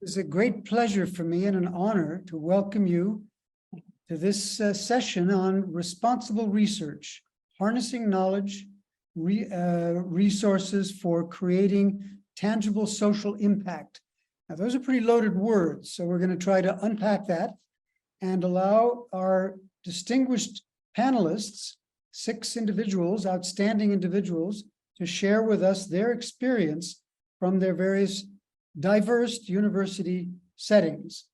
It's a great pleasure for me and an honor to welcome you to this session on responsible research, harnessing knowledge, resources for creating tangible social impact. Now, those are pretty loaded words, so we're going to try to unpack that and allow our distinguished panelists, 6 individuals, outstanding individuals, to share with us their experience from their various diverse university settings.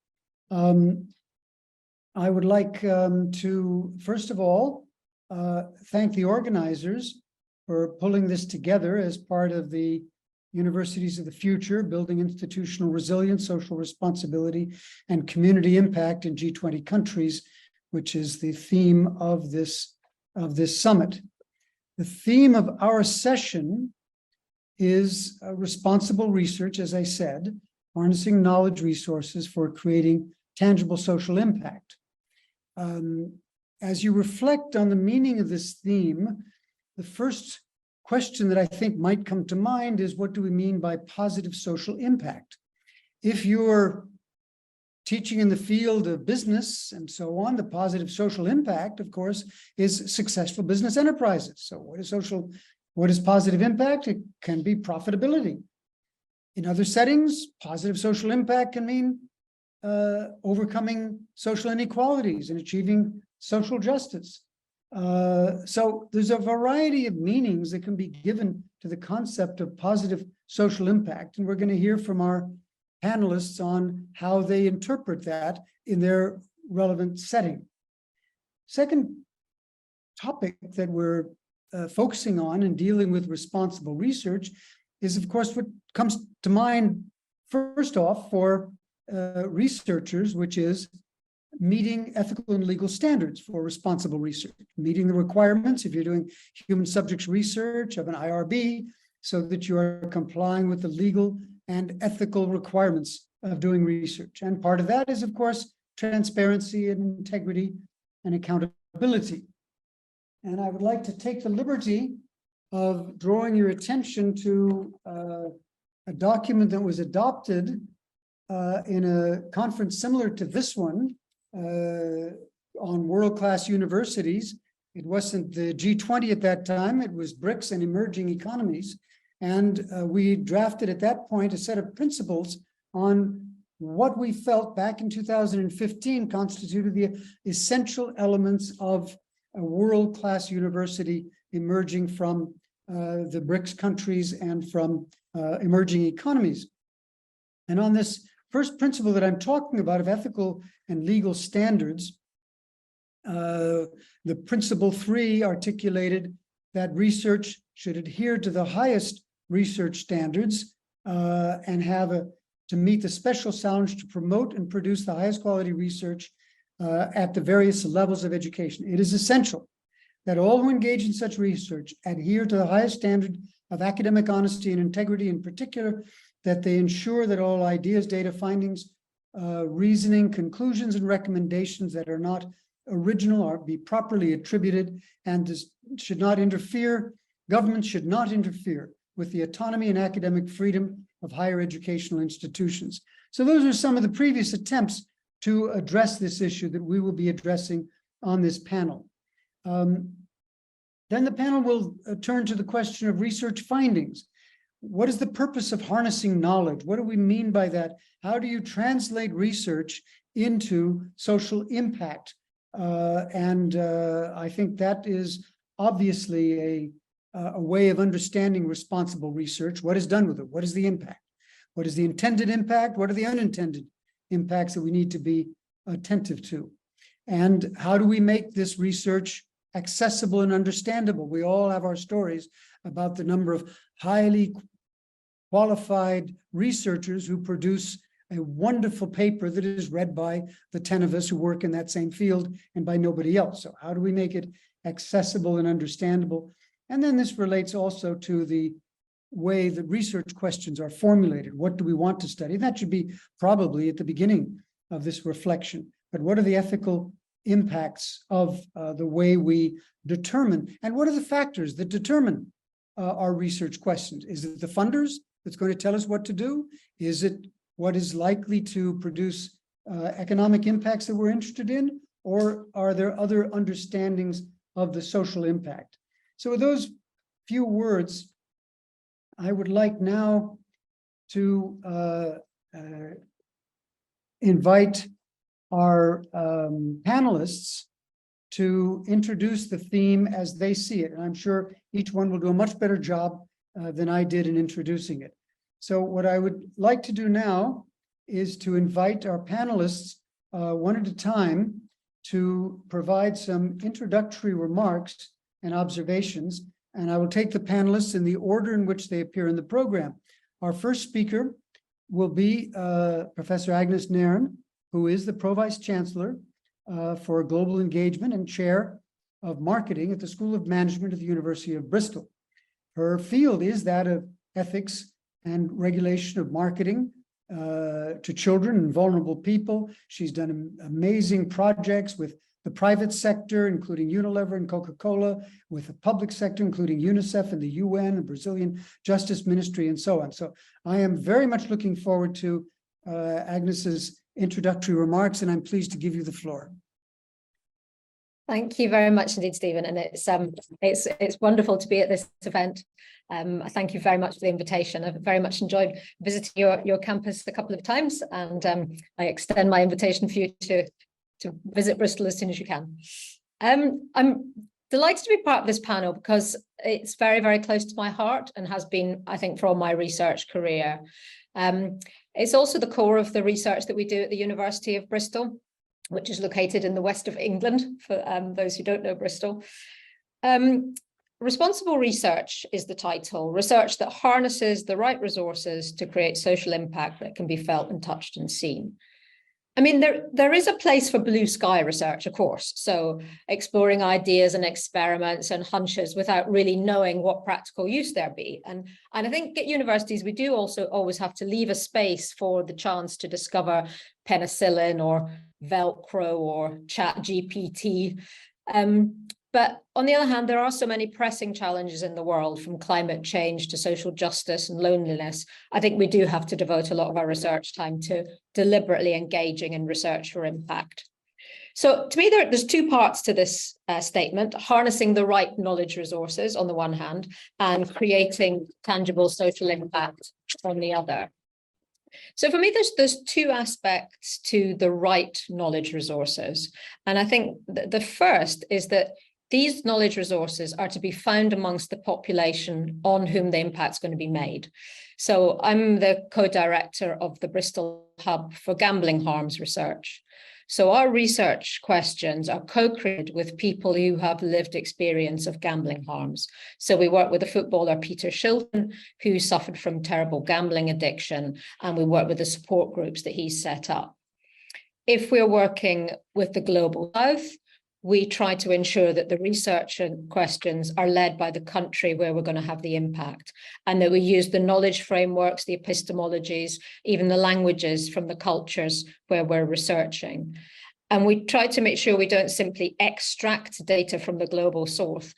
I would like to, first of all, thank the organizers for pulling this together as part of the Universities of the Future, Building Institutional Resilience, Social Responsibility, and Community Impact in G20 countries, which is the theme of this summit. The theme of our session is responsible research, as I said, harnessing knowledge resources for creating tangible social impact. As you reflect on the meaning of this theme, the first question that I think might come to mind is, what do we mean by positive social impact? If you're teaching in the field of business and so on, the positive social impact, of course, is successful business enterprises. So what is positive impact? It can be profitability. In other settings, positive social impact can mean overcoming social inequalities and achieving social justice. So there's a variety of meanings that can be given to the concept of positive social impact, and we're going to hear from our panelists on how they interpret that in their relevant setting. Second topic that we're focusing on and dealing with responsible research is, of course, what comes to mind first off for researchers, which is meeting ethical and legal standards for responsible research, meeting the requirements if you're doing human subjects research of an IRB, so that you are complying with the legal and ethical requirements of doing research. And part of that is, of course, transparency and integrity and accountability. And I would like to take the liberty of drawing your attention to a document that was adopted in a conference similar to this one on world-class universities. It wasn't the G20 at that time, it was BRICS and emerging economies. And we drafted at that point a set of principles on what we felt back in 2015 constituted the essential elements of a world-class university emerging from the BRICS countries and from emerging economies. And on this first principle that I'm talking about of ethical and legal standards, the principle 3 articulated that research should adhere to the highest research standards and have to meet the special challenge to promote and produce the highest quality research at the various levels of education. It is essential that all who engage in such research adhere to the highest standard of academic honesty and integrity, in particular, that they ensure that all ideas, data, findings, reasoning, conclusions, and recommendations that are not original are be properly attributed and should not interfere. Governments should not interfere with the autonomy and academic freedom of higher educational institutions. So those are some of the previous attempts to address this issue that we will be addressing on this panel. Then the panel will turn to the question of research findings. What is the purpose of harnessing knowledge? What do we mean by that? How do you translate research into social impact? I think that is obviously a way of understanding responsible research. What is done with it? What is the impact? What is the intended impact? What are the unintended impacts that we need to be attentive to? And how do we make this research accessible and understandable? We all have our stories about the number of highly qualified researchers who produce a wonderful paper that is read by the 10 of us who work in that same field and by nobody else. So how do we make it accessible and understandable? And then this relates also to the way that research questions are formulated. What do we want to study? That should be probably at the beginning of this reflection. But what are the ethical impacts of the way we determine? And what are the factors that determine our research questions? Is it the funders that's going to tell us what to do? Is it what is likely to produce economic impacts that we're interested in, or are there other understandings of the social impact? So with those few words, I would like now to invite our panelists to introduce the theme as they see it. And I'm sure each one will do a much better job than I did in introducing it. So what I would like to do now is to invite our panelists one at a time to provide some introductory remarks and observations. And I will take the panelists in the order in which they appear in the program. Our first speaker will be Professor Agnes Nairn, who is the Pro-Vice Chancellor for Global Engagement and Chair of Marketing at the School of Management at the University of Bristol. Her field is that of ethics and regulation of marketing to children and vulnerable people. She's done amazing projects with the private sector, including Unilever and Coca-Cola, with the public sector, including UNICEF and the UN, the Brazilian Justice Ministry, and so on. So I am very much looking forward to Agnes's introductory remarks, and I'm pleased to give you the floor. Thank you very much indeed, Stephen. And it's wonderful to be at this event. Thank you very much for the invitation. I've very much enjoyed visiting your campus a couple of times, and I extend my invitation for you to visit Bristol as soon as you can. I'm delighted to be part of this panel because it's very, very close to my heart and has been, I think, for all my research career. It's also the core of the research that we do at the University of Bristol, which is located in the west of England, for those who don't know Bristol. Responsible research is the title, research that harnesses the right resources to create social impact that can be felt and touched and seen. I mean, there is a place for blue sky research, of course, so exploring ideas and experiments and hunches without really knowing what practical use there be. And I think at universities, we do also always have to leave a space for the chance to discover penicillin or Velcro or ChatGPT. But on the other hand, there are so many pressing challenges in the world, from climate change to social justice and loneliness. I think we do have to devote a lot of our research time to deliberately engaging in research for impact. So to me, there's two parts to this statement: harnessing the right knowledge resources on the one hand, and creating tangible social impact on the other. So for me, there's two aspects to the right knowledge resources. And I think the first is that these knowledge resources are to be found amongst the population on whom the impact is going to be made. So I'm the co-director of the Bristol Hub for Gambling Harms Research. So our research questions are co-created with people who have lived experience of gambling harms. So we work with the footballer Peter Shilton, who suffered from terrible gambling addiction, and we work with the support groups that he's set up. If we're working with the Global South, we try to ensure that the research and questions are led by the country where we're going to have the impact, and that we use the knowledge frameworks, the epistemologies, even the languages from the cultures where we're researching. And we try to make sure we don't simply extract data from the global south,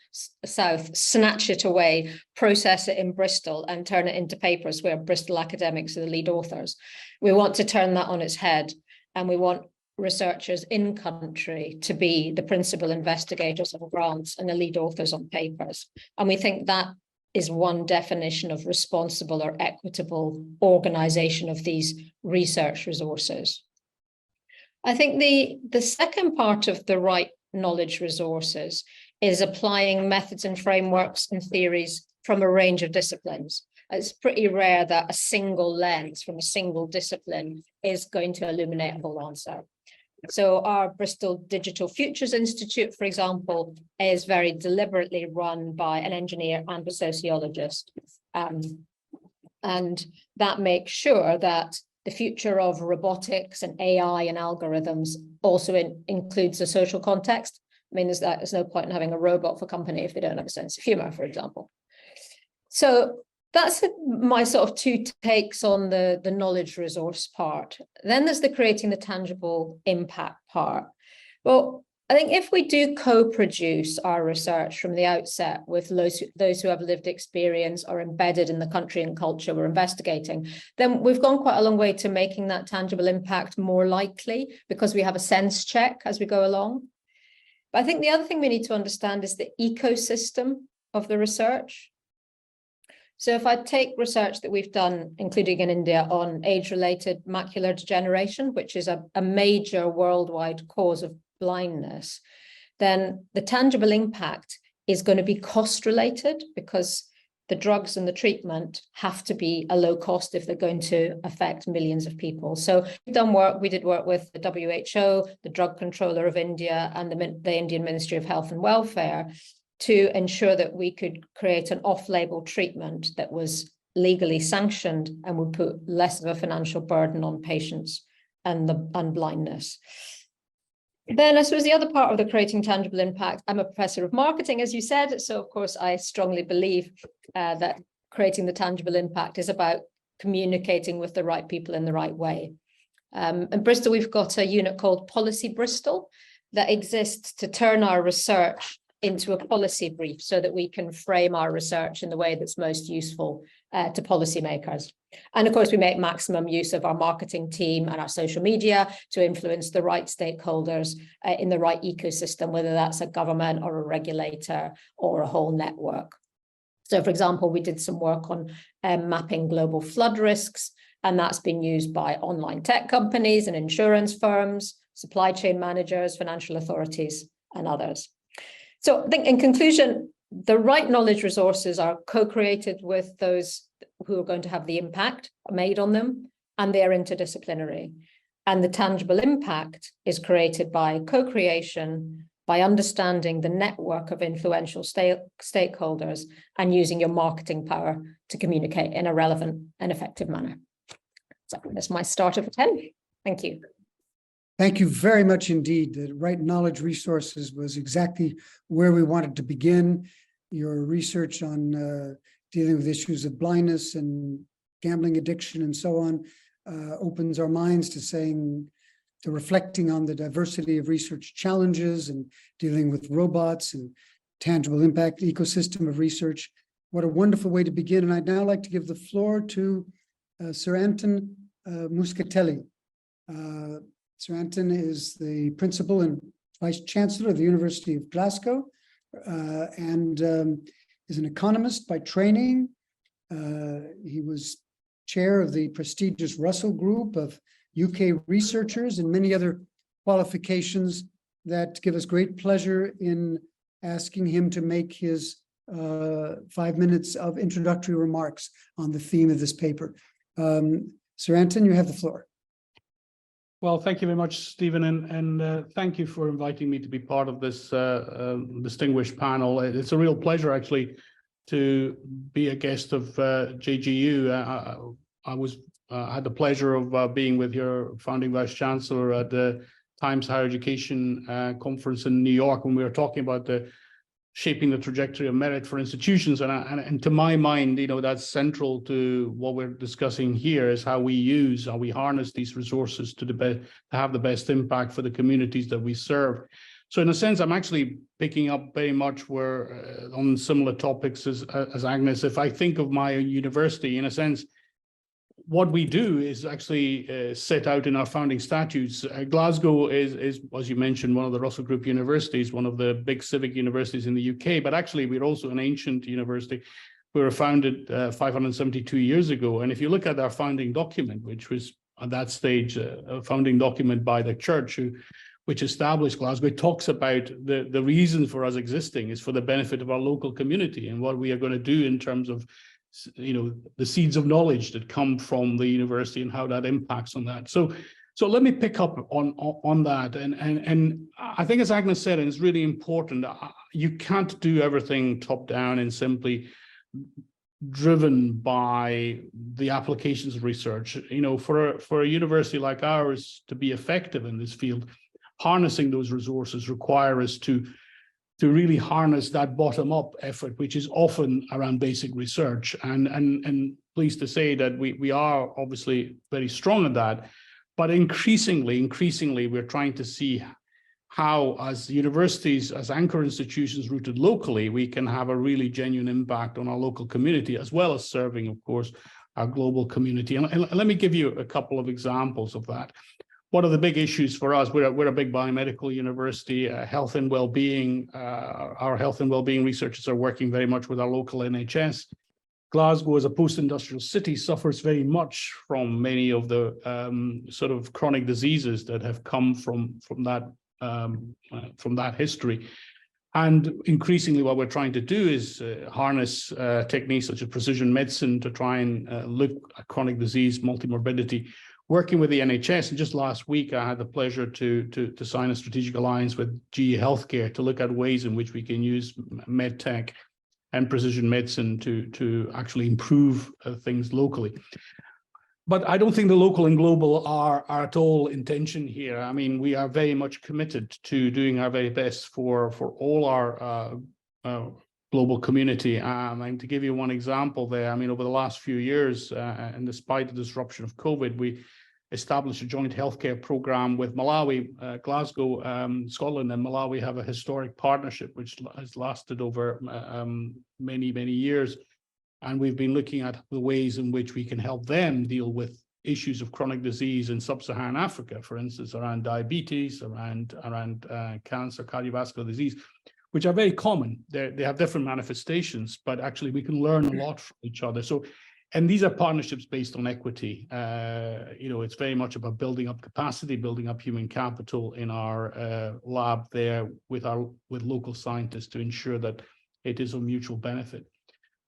snatch it away, process it in Bristol and turn it into papers where Bristol academics are the lead authors. We want to turn that on its head, and we want researchers in country to be the principal investigators of grants and the lead authors on papers. And we think that is one definition of responsible or equitable organization of these research resources. I think the second part of the right knowledge resources is applying methods and frameworks and theories from a range of disciplines. It's pretty rare that a single lens from a single discipline is going to illuminate a whole answer. So our Bristol Digital Futures Institute, for example, is very deliberately run by an engineer and a sociologist. And that makes sure that the future of robotics and AI and algorithms also includes a social context. I mean, there's no point in having a robot for company if they don't have a sense of humor, for example. So that's my sort of two takes on the knowledge resource part. Then there's the creating the tangible impact part. Well, I think if we do co-produce our research from the outset with those who have lived experience or embedded in the country and culture we're investigating, then we've gone quite a long way to making that tangible impact more likely, because we have a sense check as we go along. But I think the other thing we need to understand is the ecosystem of the research. So if I take research that we've done, including in India, on age-related macular degeneration, which is a major worldwide cause of blindness, then the tangible impact is going to be cost related, because the drugs and the treatment have to be a low cost if they're going to affect millions of people. So we did work with the WHO, the Drug Controller of India, and the Indian Ministry of Health and Welfare to ensure that we could create an off-label treatment that was legally sanctioned and would put less of a financial burden on patients and blindness. Then I suppose the other part of the creating tangible impact, I'm a professor of marketing, as you said, so of course I strongly believe that creating the tangible impact is about communicating with the right people in the right way. In Bristol, we've got a unit called Policy Bristol that exists to turn our research into a policy brief so that we can frame our research in the way that's most useful to policymakers. And of course, we make maximum use of our marketing team and our social media to influence the right stakeholders in the right ecosystem, whether that's a government or a regulator or a whole network. So for example, we did some work on mapping global flood risks, and that's been used by online tech companies and insurance firms, supply chain managers, financial authorities, and others. So I think in conclusion, the right knowledge resources are co-created with those who are going to have the impact made on them, and they're interdisciplinary. And the tangible impact is created by co-creation, by understanding the network of influential stakeholders and using your marketing power to communicate in a relevant and effective manner. So that's my starter for 10. Thank you. Thank you very much indeed. The right knowledge resources was exactly where we wanted to begin. Your research on dealing with issues of blindness and gambling addiction and so on opens our minds to reflecting on the diversity of research challenges and dealing with robots and tangible impact ecosystem of research. What a wonderful way to begin. And I'd now like to give the floor to Sir Anton Muscatelli. Sir Anton is the Principal and Vice Chancellor of the University of Glasgow and is an economist by training. He was chair of the prestigious Russell Group of UK researchers and many other qualifications that give us great pleasure in asking him to make his 5 minutes of introductory remarks on the theme of this paper. Sir Anton, you have the floor. Well, thank you very much, Stephen, and thank you for inviting me to be part of this distinguished panel. It's a real pleasure, actually, to be a guest of JGU. I had the pleasure of being with your founding Vice Chancellor at the Times Higher Education Conference in New York when we were talking about shaping the trajectory of merit for institutions. And to my mind, that's central to what we're discussing here, is how we harness these resources to have the best impact for the communities that we serve. So in a sense, I'm actually picking up very much on similar topics as Agnes. If I think of my university, in a sense, what we do is actually set out in our founding statutes. Glasgow is, as you mentioned, one of the Russell Group universities, one of the big civic universities in the UK, but actually we're also an ancient university. We were founded 572 years ago. And if you look at our founding document, which was at that stage a founding document by the church, which established Glasgow, it talks about the reason for us existing is for the benefit of our local community and what we are going to do in terms of the seeds of knowledge that come from the university and how that impacts on that. So let me pick up on that. And I think, as Agnes said, and it's really important, you can't do everything top down and simply driven by the applications of research. For a university like ours to be effective in this field, harnessing those resources require us to really harness that bottom-up effort, which is often around basic research. And pleased to say that we are obviously very strong at that, but increasingly, we're trying to see how, as universities, as anchor institutions rooted locally, we can have a really genuine impact on our local community, as well as serving, of course, our global community. And let me give you a couple of examples of that. One of the big issues for us, we're a big biomedical university, health and well-being. Our health and well-being researchers are working very much with our local NHS. Glasgow, as a post-industrial city, suffers very much from many of the sort of chronic diseases that have come from that history. And increasingly, what we're trying to do is harness techniques such as precision medicine to try and look at chronic disease, multimorbidity, working with the NHS. And just last week, I had the pleasure to sign a strategic alliance with GE Healthcare to look at ways in which we can use medtech and precision medicine to actually improve things locally. But I don't think the local and global are at all in tension here. I mean, we are very much committed to doing our very best for all our global community. And to give you one example there, I mean, over the last few years, and despite the disruption of COVID, we established a joint healthcare program with Malawi. Glasgow, Scotland and Malawi have a historic partnership which has lasted over many, many years. And we've been looking at the ways in which we can help them deal with issues of chronic disease in sub-Saharan Africa, for instance, around diabetes, around cancer, cardiovascular disease, which are very common. They have different manifestations, but actually we can learn a lot from each other. So, and these are partnerships based on equity. It's very much about building up capacity, building up human capital in our lab there with local scientists to ensure that it is of mutual benefit.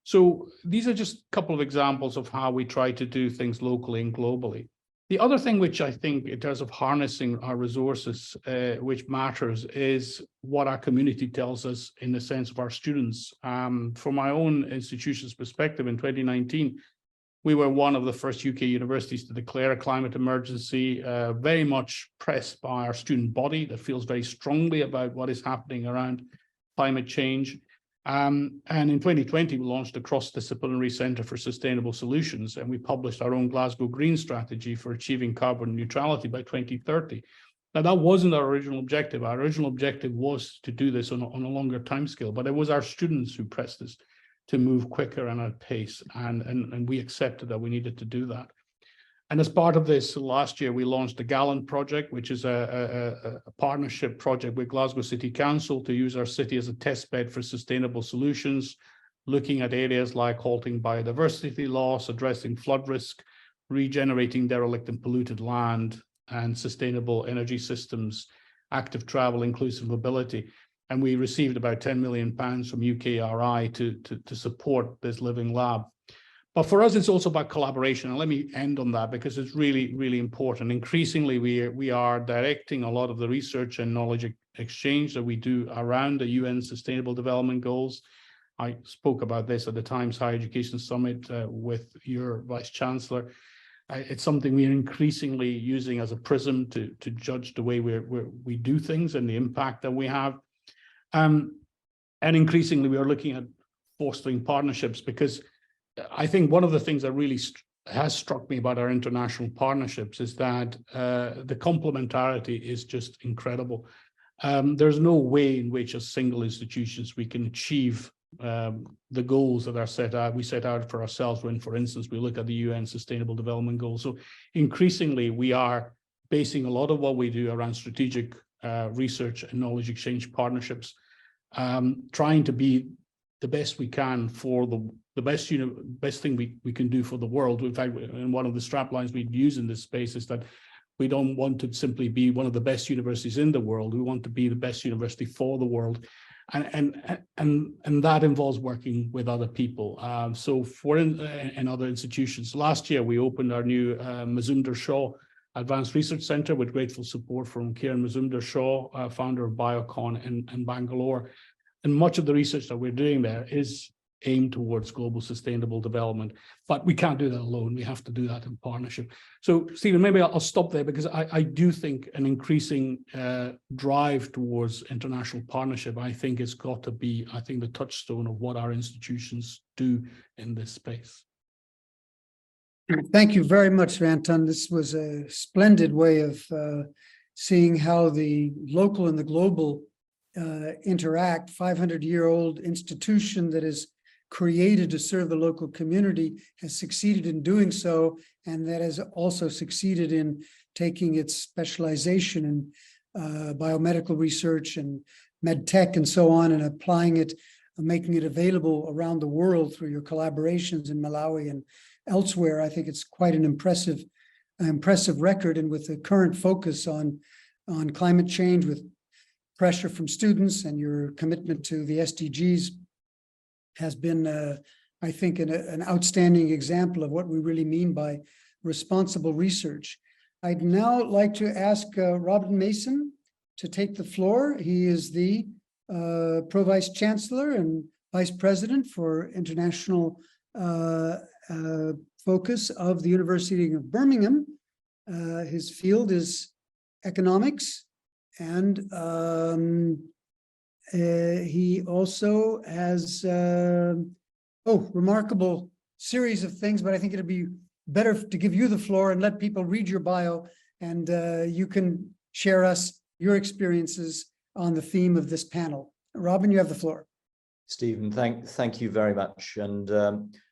So these are just a couple of examples of how we try to do things locally and globally. The other thing which I think in terms of harnessing our resources, which matters, is what our community tells us in the sense of our students. From my own institution's perspective, in 2019, we were one of the first UK universities to declare a climate emergency, very much pressed by our student body that feels very strongly about what is happening around climate change. And in 2020, we launched a cross-disciplinary Centre for Sustainable Solutions, and we published our own Glasgow Green Strategy for achieving carbon neutrality by 2030. Now, that wasn't our original objective. Our original objective was to do this on a longer timescale, but it was our students who pressed us to move quicker and at pace, and we accepted that we needed to do that. And as part of this, last year, we launched the Gallant Project, which is a partnership project with Glasgow City Council to use our city as a test bed for sustainable solutions, looking at areas like halting biodiversity loss, addressing flood risk, regenerating derelict and polluted land, and sustainable energy systems, active travel, inclusive mobility. And we received about £10 million from UKRI to support this living lab. But for us, it's also about collaboration. And let me end on that because it's really, really important. Increasingly, we are directing a lot of the research and knowledge exchange that we do around the UN Sustainable Development Goals. I spoke about this at the Times Higher Education Summit with your Vice Chancellor. It's something we are increasingly using as a prism to judge the way we do things and the impact that we have. And increasingly, we are looking at fostering partnerships because I think one of the things that really has struck me about our international partnerships is that the complementarity is just incredible. There's no way in which as single institutions we can achieve the goals that are we set out for ourselves when, for instance, we look at the UN Sustainable Development Goals. So increasingly, we are basing a lot of what we do around strategic research and knowledge exchange partnerships, trying to be the best we can for the best thing we can do for the world. In fact, and one of the strap lines we use in this space is that we don't want to simply be one of the best universities in the world. We want to be the best university for the world. And that involves working with other people. So in other institutions, last year we opened our new Mazumdar Shaw Advanced Research Centre with grateful support from Kieran Mazumdar Shaw, founder of Biocon in Bangalore. And much of the research that we're doing there is aimed towards global sustainable development, but we can't do that alone. We have to do that in partnership. So, Stephen, maybe I'll stop there because I do think an increasing drive towards international partnership, I think, has got to be, the touchstone of what our institutions do in this space. Thank you very much, Anton. This was a splendid way of seeing how the local and the global interact. 500-year-old institution that is created to serve the local community has succeeded in doing so, and that has also succeeded in taking its specialization in biomedical research and med tech and so on, and applying it, making it available around the world through your collaborations in Malawi and elsewhere. I think it's quite an impressive record, and with the current focus on climate change, with pressure from students and your commitment to the SDGs, has been, I think, an outstanding example of what we really mean by responsible research. I'd now like to ask Robin Mason to take the floor. He is the Pro-Vice Chancellor and Vice President for International Focus of the University of Birmingham. His field is economics, and he also has remarkable series of things, but I think it'd be better to give you the floor and let people read your bio, and you can share us your experiences on the theme of this panel. Robin, you have the floor. Stephen, thank you very much. And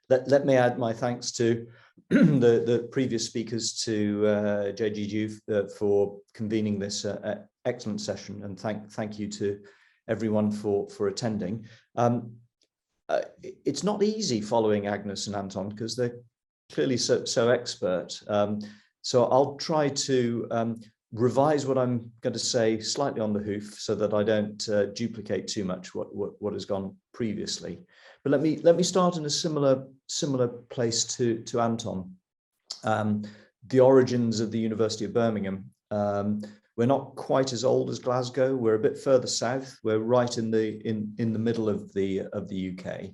let me add my thanks to the previous speakers, to JGG for convening this excellent session, and thank you to everyone for attending. It's not easy following Agnes and Anton because they're clearly so expert. So I'll try to revise what I'm going to say slightly on the hoof so that I don't duplicate too much what has gone previously. But let me start in a similar place to Anton. The origins of the University of Birmingham. We're not quite as old as Glasgow. We're a bit further south. We're right in the middle of the UK,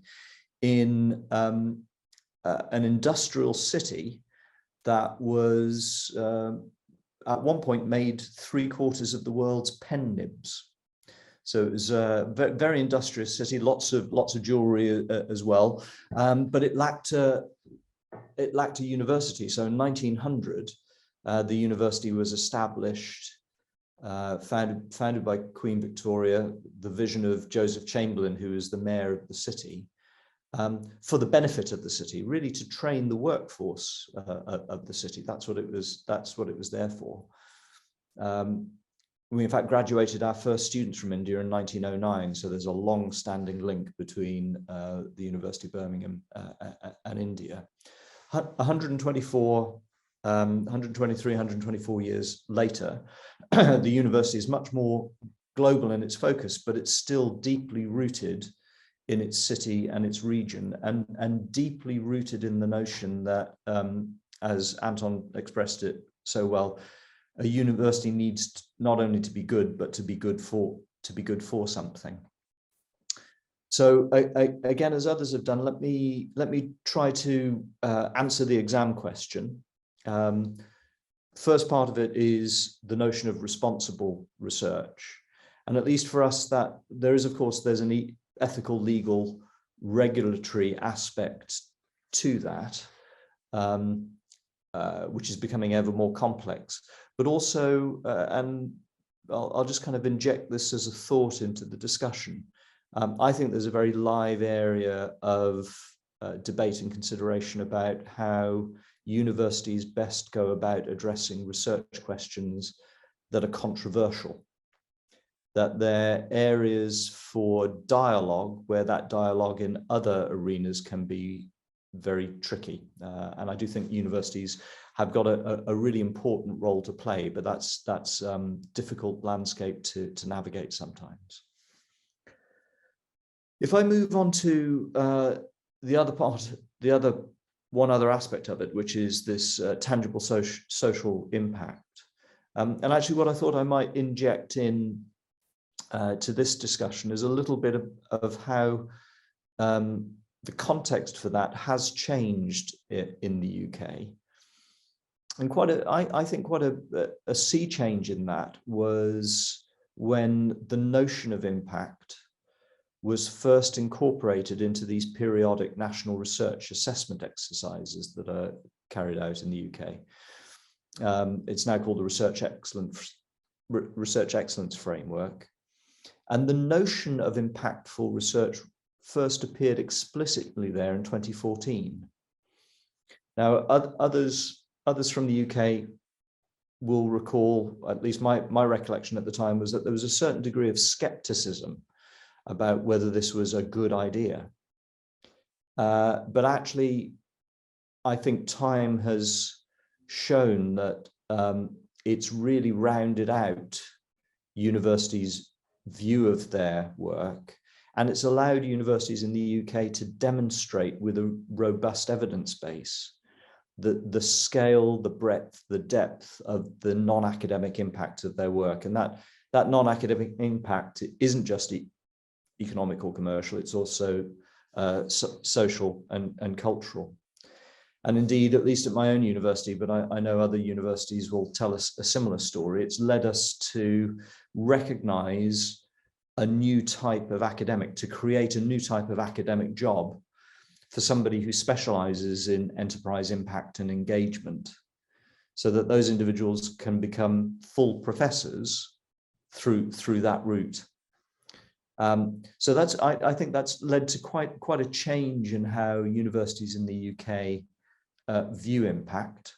in an industrial city that was at one point made 3/4 of the world's pen nibs. So it was a very industrious city, lots of jewelry as well, but it lacked a university. So in 1900, the university was established, founded by Queen Victoria, the vision of Joseph Chamberlain, who was the mayor of the city, for the benefit of the city, really to train the workforce of the city. That's what it was there for. We in fact graduated our first students from India in 1909, so there's a long-standing link between the University of Birmingham and India. 124 years later, the university is much more global in its focus, but it's still deeply rooted in its city and its region, and deeply rooted in the notion that, as Anton expressed it so well, a university needs not only to be good, but to be good for something. So again, as others have done, let me try to answer the exam question. First part of it is the notion of responsible research, and at least for us, that there's an ethical, legal, regulatory aspect to that, which is becoming ever more complex. But also, and I'll just kind of inject this as a thought into the discussion. I think there's a very live area of debate and consideration about how universities best go about addressing research questions that are controversial, that they're areas for dialogue where that dialogue in other arenas can be very tricky. And I do think universities have got a really important role to play, but that's difficult landscape to navigate sometimes. If I move on to one other aspect of it, which is this tangible social impact. And actually what I thought I might inject in to this discussion is a little bit of how the context for that has changed in the UK. And I think quite a sea change in that was when the notion of impact was first incorporated into these periodic national research assessment exercises that are carried out in the UK. It's now called the Research research excellence framework. And the notion of impactful research first appeared explicitly there in 2014. Now, others from the UK will recall, at least my recollection at the time was that there was a certain degree of skepticism about whether this was a good idea. But actually, I think time has shown that it's really rounded out universities' view of their work, and it's allowed universities in the UK to demonstrate with a robust evidence base the scale, the breadth, the depth of the non-academic impact of their work. And that non-academic impact isn't just economic or commercial, it's also social and cultural. And indeed, at least at my own university, but I know other universities will tell us a similar story, it's led us to recognize a new type of academic, to create a new type of academic job for somebody who specializes in enterprise impact and engagement, so that those individuals can become full professors through that route. So I think that's led to quite a change in how universities in the UK view impact.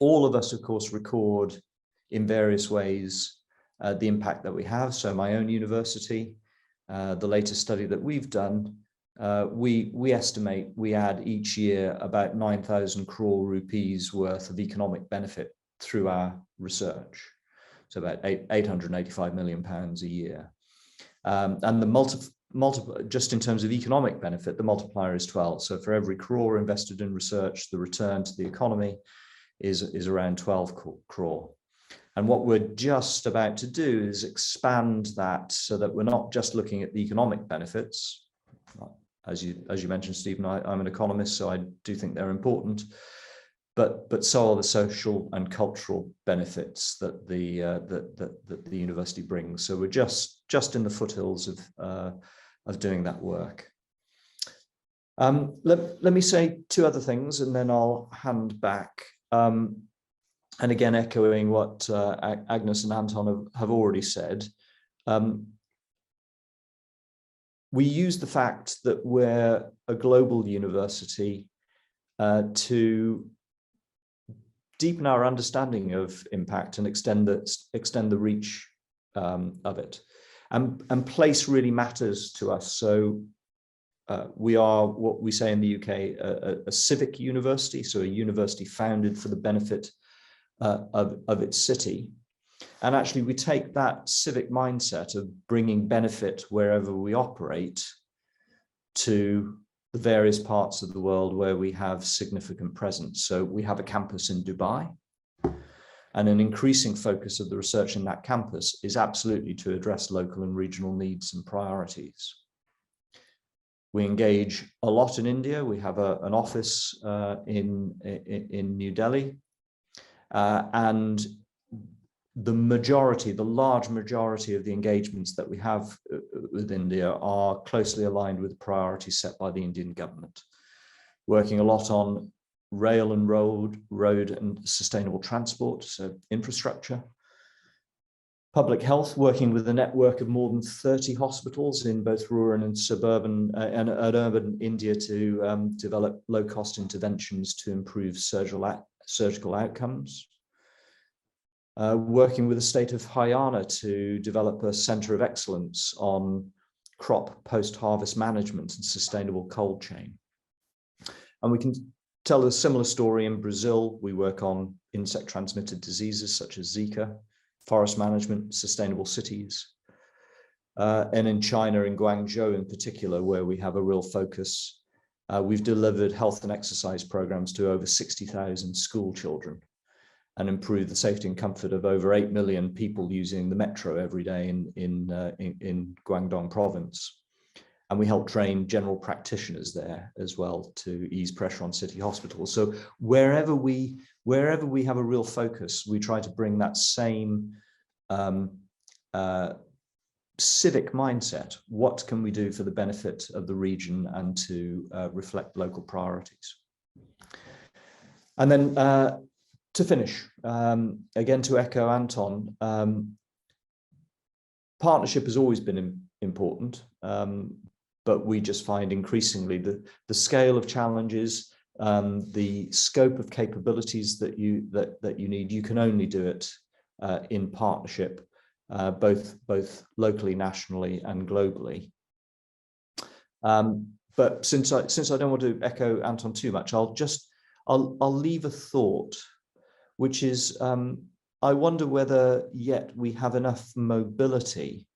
All of us, of course, record in various ways the impact that we have. So my own university, the latest study that we've done, we estimate we add each year about 9,000 crore rupees worth of economic benefit through our research. So about £885 million a year. And the just in terms of economic benefit, the multiplier is 12. So for every crore invested in research, the return to the economy is around 12 crore. And what we're just about to do is expand that so that we're not just looking at the economic benefits. As you mentioned, Stephen, I'm an economist, so I do think they're important, but so are the social and cultural benefits that the university brings. So we're just in the foothills of doing that work. Let me say two other things, and then I'll hand back. And again, echoing what Agnes and Anton have already said, we use the fact that we're a global university to deepen our understanding of impact and extend the reach of it. And place really matters to us. So we are what we say in the UK, a civic university, so a university founded for the benefit of its city. And actually, we take that civic mindset of bringing benefit wherever we operate to the various parts of the world where we have significant presence. So we have a campus in Dubai, and an increasing focus of the research in that campus is absolutely to address local and regional needs and priorities. We engage a lot in India. We have an office in New Delhi, and the large majority of the engagements that we have with India are closely aligned with the priorities set by the Indian government. Working a lot on rail and road and sustainable transport, so infrastructure. Public health, working with a network of more than 30 hospitals in both rural and suburban and urban India to develop low-cost interventions to improve surgical outcomes. Working with the state of Haryana to develop a centre of excellence on crop post-harvest management and sustainable cold chain. And we can tell a similar story in Brazil. We work on insect-transmitted diseases such as Zika, forest management, sustainable cities. And in China, in Guangzhou in particular, where we have a real focus, we've delivered health and exercise programs to over 60,000 school children and improved the safety and comfort of over 8 million people using the metro every day in Guangdong province. And we help train general practitioners there as well to ease pressure on city hospitals. So wherever we have a real focus, we try to bring that same civic mindset. What can we do for the benefit of the region and to reflect local priorities? And then To finish, again, to echo Anton, partnership has always been important, but we just find increasingly the scale of challenges, the scope of capabilities that you need, you can only do it in partnership, both locally, nationally, and globally. But since I don't want to echo Anton too much, I'll leave a thought, which is I wonder whether yet we have enough mobility,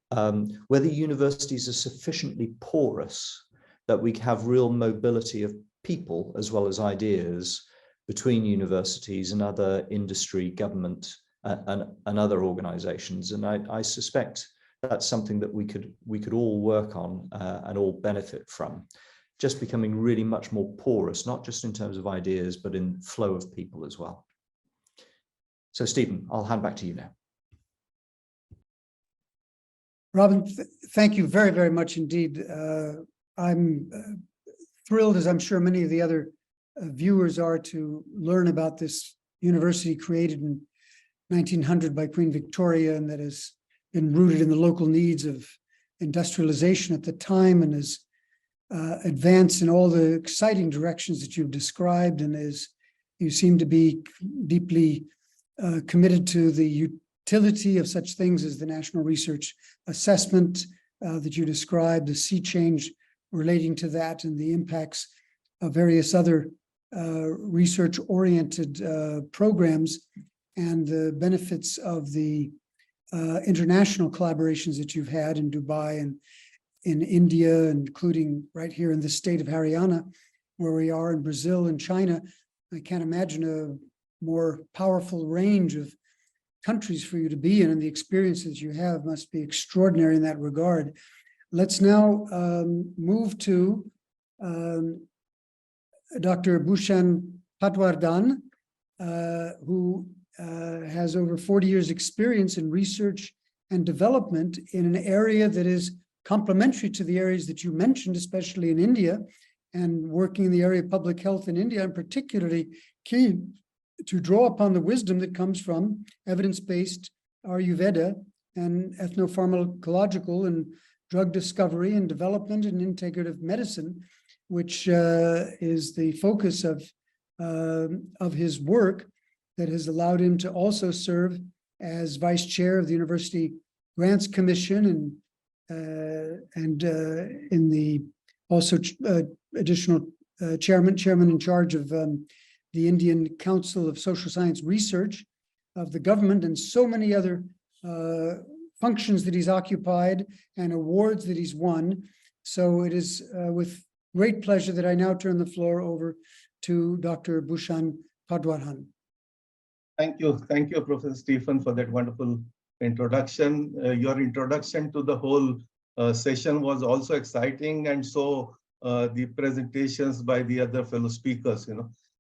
whether universities are sufficiently porous that we have real mobility of people as well as ideas between universities and other industry, government, and other organizations. And I suspect that's something that we could all work on and all benefit from, just becoming really much more porous, not just in terms of ideas, but in flow of people as well. So Stephen, I'll hand back to you now. Robin, thank you very, very much indeed. I'm thrilled, as I'm sure many of the other viewers are, to learn about this university created in 1900 by Queen Victoria, and that has been rooted in the local needs of industrialization at the time, and has advanced in all the exciting directions that you've described, and as you seem to be deeply committed to the utility of such things as the National Research Assessment that you described, the sea change relating to that, and the impacts of various other research-oriented programs, and the benefits of the international collaborations that you've had in Dubai and in India, including right here in the state of Haryana, where we are, in Brazil and China. I can't imagine a more powerful range of countries for you to be in, and the experiences you have must be extraordinary in that regard. Let's now move to Dr. Bhushan Patwardhan, who has over 40 years experience in research and development in an area that is complementary to the areas that you mentioned, especially in India, and working in the area of public health in India, and particularly keen to draw upon the wisdom that comes from evidence-based Ayurveda and ethnopharmacological and drug discovery and development and integrative medicine, which is the focus of his work, that has allowed him to also serve as vice chair of the University Grants Commission and in the also additional chairman in charge of the Indian Council of Social Science Research of the government, and so many other functions that he's occupied and awards that he's won. So it is with great pleasure that I now turn the floor over to Dr. Bhushan Patwardhan. Thank you, Professor Stephen, for that wonderful introduction. Your introduction to the whole session was also exciting, and so the presentations by the other fellow speakers.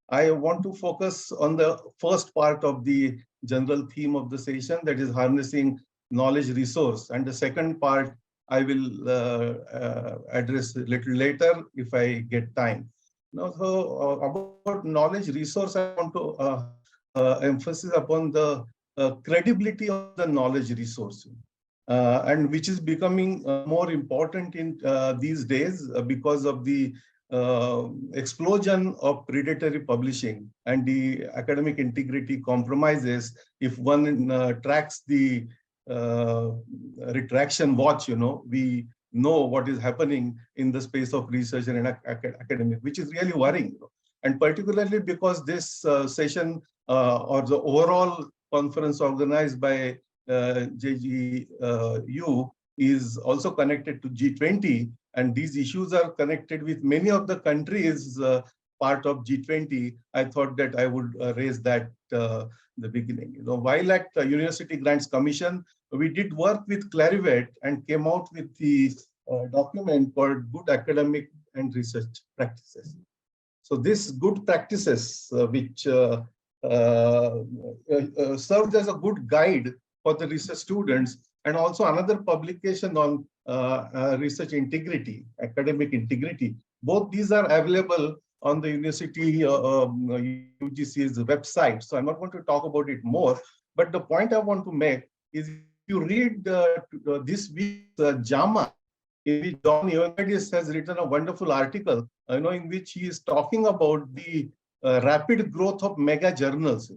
I want to focus on the first part of the general theme of the session, that is harnessing knowledge resource, and the second part I will address a little later if I get time. Now, so about knowledge resource, I want to emphasis upon the credibility of the knowledge resource, and which is becoming more important in these days because of the explosion of predatory publishing and the academic integrity compromises. If one tracks the retraction watch, we know what is happening in the space of research and academic, which is really worrying. And particularly because this session or the overall conference organized by JGU is also connected to G20, and these issues are connected with many of the countries part of G20. I thought that I would raise that the beginning. While at University Grants Commission, we did work with Clarivate and came out with the document called Good Academic and Research Practices. So this good practices, which served as a good guide for the research students, and also another publication on research integrity, academic integrity. Both these are available on the university UGC's website. So I'm not going to talk about it more. But the point I want to make is, if you read this week's JAMA, in which John Ioannidis has written a wonderful article, in which he is talking about the rapid growth of mega journals.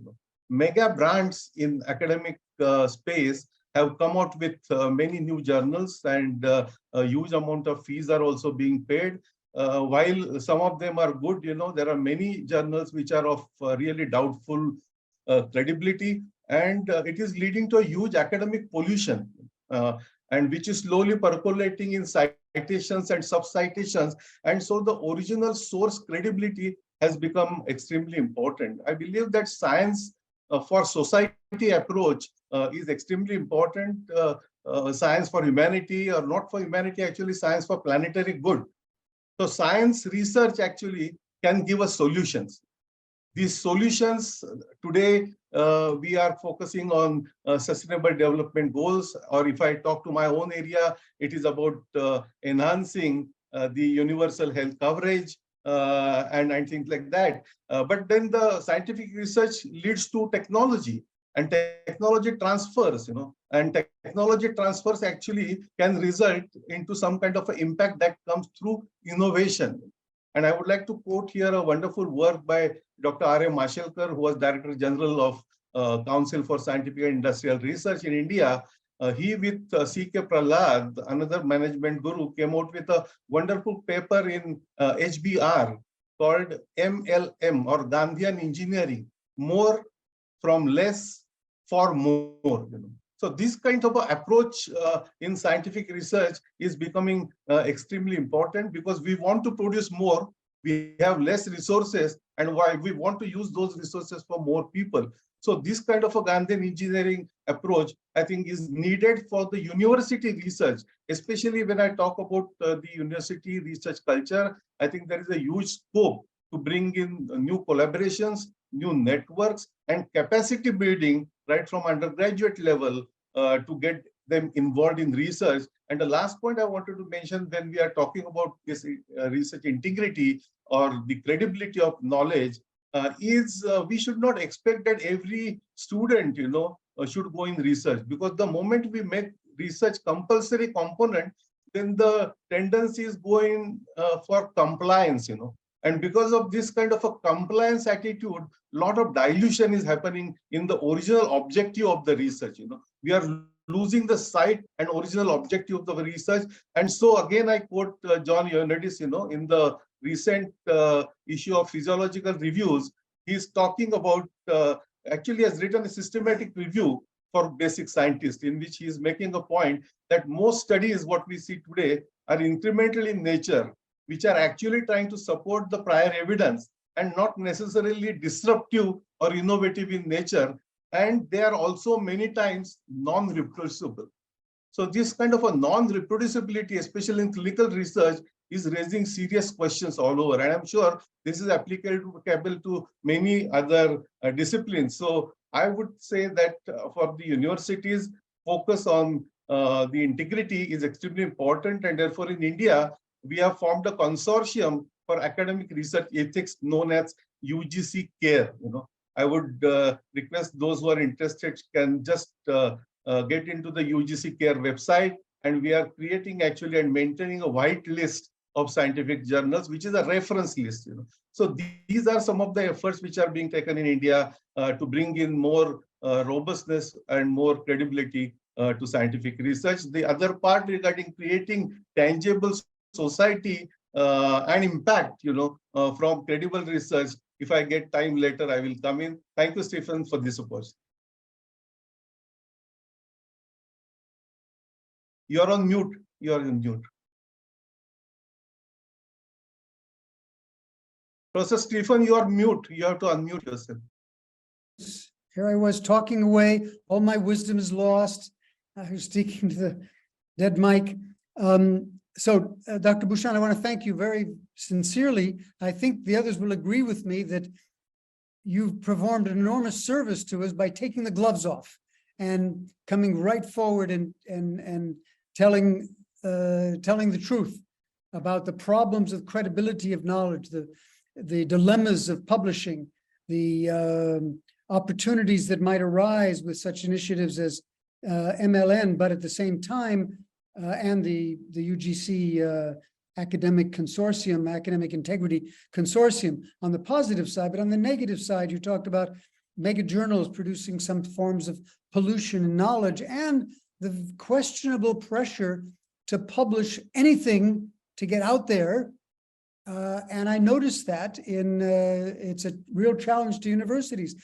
Mega brands in academic space have come out with many new journals, and a huge amount of fees are also being paid. While some of them are good, there are many journals which are of really doubtful credibility, and it is leading to a huge academic pollution, and which is slowly percolating in citations and sub-citations. And so the original source credibility has become extremely important. I believe that science for society approach is extremely important. Science for humanity, or not for humanity, actually science for planetary good. So science research actually can give us solutions. These solutions today, we are focusing on sustainable development goals, or if I talk to my own area, it is about enhancing the universal health coverage and things like that. But then the scientific research leads to technology, and technology transfers, and technology transfers actually can result into some kind of an impact that comes through innovation. And I would like to quote here a wonderful work by Dr. R. M. Mashelkar, who was Director General of Council for Scientific and Industrial Research in India. He, with C.K. Prahlad, another management guru, came out with a wonderful paper in HBR called MLM, or Gandhian Engineering, more from less for more. So this kind of approach in scientific research is becoming extremely important, because we want to produce more, we have less resources, and why we want to use those resources for more people. So this kind of a Gandhian engineering approach, I think, is needed for the university research, especially when I talk about the university research culture. I think there is a huge scope to bring in new collaborations, new networks, and capacity building right from undergraduate level to get them involved in research. And the last point I wanted to mention, when we are talking about this research integrity or the credibility of knowledge, is we should not expect that every student, should go in research, because the moment we make research compulsory component, then the tendency is going for compliance, And because of this kind of a compliance attitude, a lot of dilution is happening in the original objective of the research. We are losing the sight and original objective of the research. And so again, I quote John Ioannidis, in the recent issue of Physiological Reviews. He's talking about, actually has written a systematic review for basic scientists, in which he is making a point that most studies, what we see today, are incremental in nature, which are actually trying to support the prior evidence and not necessarily disruptive or innovative in nature. And they are also many times non-reproducible. So this kind of a non-reproducibility, especially in clinical research, is raising serious questions all over. And I'm sure this is applicable to many other disciplines. So I would say that for the universities, focus on the integrity is extremely important. And therefore, in India, we have formed a consortium for academic research ethics known as UGC CARE. I would request those who are interested can just get into the UGC CARE website, and we are creating actually and maintaining a white list of scientific journals, which is a reference list. So these are some of the efforts which are being taken in India to bring in more robustness and more credibility to scientific research. The other part regarding creating tangible society and impact, from credible research. If I get time later, I will come in. Thank you, Stephen, for this opportunity. You're on mute. You're on mute. Professor Stephen, you are mute. You have to unmute yourself. Here I was talking away. All my wisdom is lost. I was speaking to the dead mic. So, Dr. Bhushan, I want to thank you very sincerely. I think the others will agree with me that you've performed an enormous service to us by taking the gloves off and coming right forward and telling the truth about the problems of credibility of knowledge, dilemmas of publishing, the opportunities that might arise with such initiatives as MLN, but at the same time, and the UGC Academic Consortium, Academic Integrity Consortium on the positive side. But on the negative side, you talked about mega journals producing some forms of pollution in knowledge and the questionable pressure to publish anything to get out there. And I noticed that it's a real challenge to universities.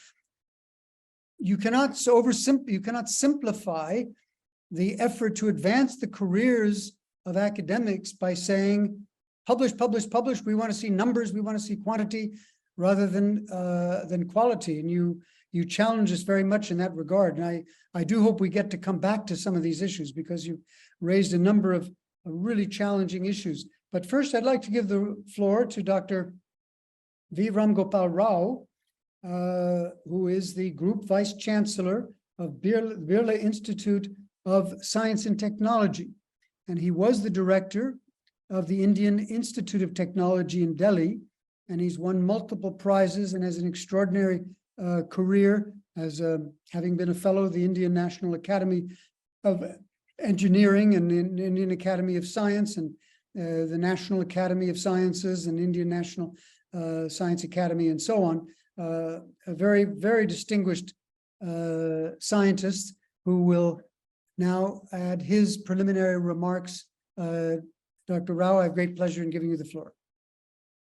You cannot simplify the effort to advance the careers of academics by saying, publish, publish, publish. We want to see numbers. We want to see quantity rather than quality. And you challenge us very much in that regard. And I do hope we get to come back to some of these issues because you raised a number of really challenging issues. But first, I'd like to give the floor to Dr. V. Ramgopal Rao, who is the Group Vice Chancellor of Birla Institute of Science and Technology. And he was the director of the Indian Institute of Technology in Delhi. And he's won multiple prizes and has an extraordinary career as having been a fellow of the Indian National Academy of Engineering and Indian Academy of Science and the National Academy of Sciences and Indian National Science Academy and so on. A very, very distinguished scientist who will now add his preliminary remarks. Dr. Rao, I have great pleasure in giving you the floor.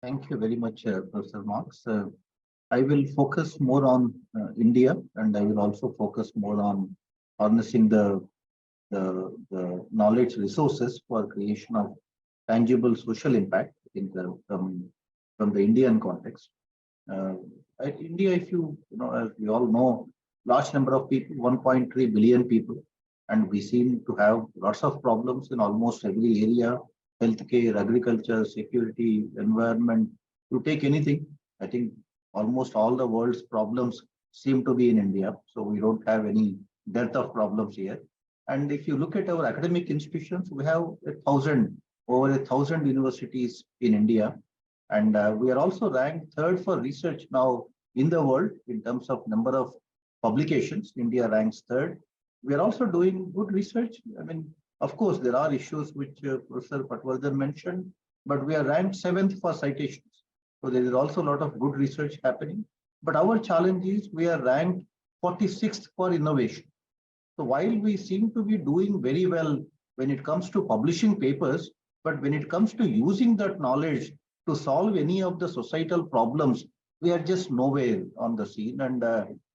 Thank you very much, Professor Marx. I will focus more on India, and I will also focus more on harnessing the knowledge resources for creation of tangible social impact in from the Indian context. India, if you know, as we all know, large number of people, 1.3 billion people, and we seem to have lots of problems in almost every area: healthcare, agriculture, security, environment. You take anything, I think almost all the world's problems seem to be in India. So we don't have any dearth of problems here. And if you look at our academic institutions, we have over 1,000 universities in India. And we are also ranked third for research now in the world in terms of number of publications. India ranks third. We are also doing good research. I mean, of course, there are issues which Professor Patwardhan mentioned, but we are ranked 7th for citations. So there is also a lot of good research happening. But our challenge is we are ranked 46th for innovation. So while we seem to be doing very well when it comes to publishing papers, but when it comes to using that knowledge to solve any of the societal problems, we are just nowhere on the scene. And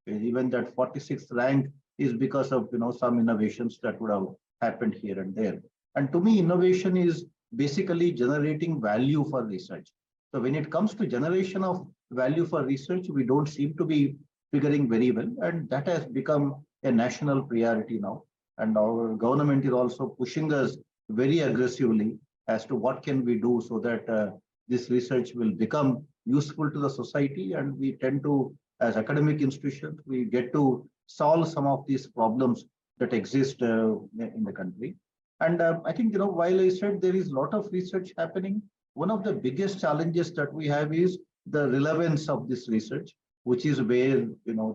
even that 46th rank is because of some innovations that would have happened here and there. And to me, innovation is basically generating value for research. So when it comes to generation of value for research, we don't seem to be figuring very well. And that has become a national priority now. And our government is also pushing us very aggressively as to what can we do so that this research will become useful to the society. And we tend to, as academic institutions, we get to solve some of these problems that exist in the country. And I think, while I said there is a lot of research happening, one of the biggest challenges that we have is the relevance of this research, which is where,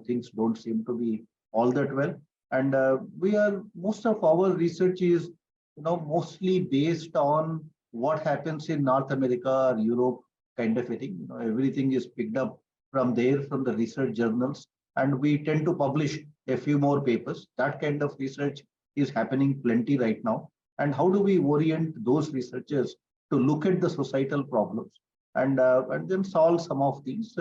things don't seem to be all that well. And most of our research is, mostly based on what happens in North America or Europe kind of a thing. Everything is picked up from there, from the research journals, and we tend to publish a few more papers. That kind of research is happening plenty right now. And how do we orient those researchers to look at the societal problems and then solve some of these?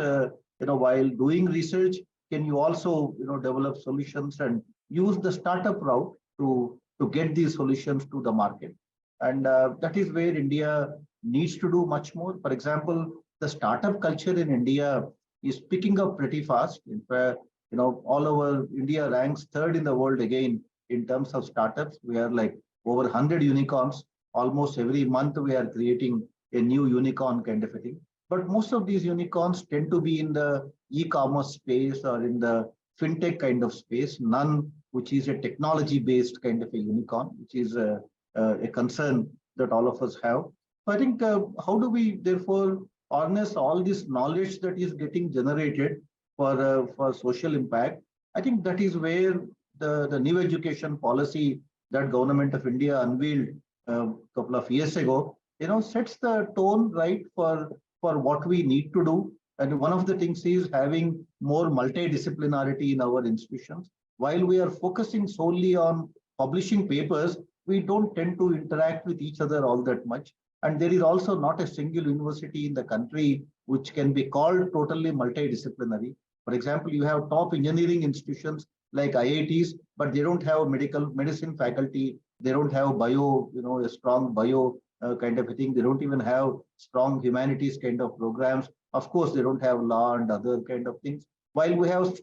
While doing research, can you also develop solutions and use the startup route to get these solutions to the market? And that is where India needs to do much more. For example, the startup culture in India is picking up pretty fast. In fact, all over India ranks third in the world again in terms of startups. We are like over 100 unicorns. Almost every month we are creating a new unicorn kind of a thing. But most of these unicorns tend to be in the e-commerce space or in the fintech kind of space, none which is a technology-based kind of a unicorn, which is a concern that all of us have. So I think how do we therefore harness all this knowledge that is getting generated for social impact. I think that is where the new education policy that Government of India unveiled a couple of years ago, sets the tone right for what we need to do. And one of the things is having more multidisciplinarity in our institutions. While we are focusing solely on publishing papers, we don't tend to interact with each other all that much. And there is also not a single university in the country which can be called totally multidisciplinary. For example, you have top engineering institutions like IITs, but they don't have medicine faculty. They don't have bio, a strong bio kind of a thing. They don't even have strong humanities kind of programs. Of course, they don't have law and other kind of things. While we have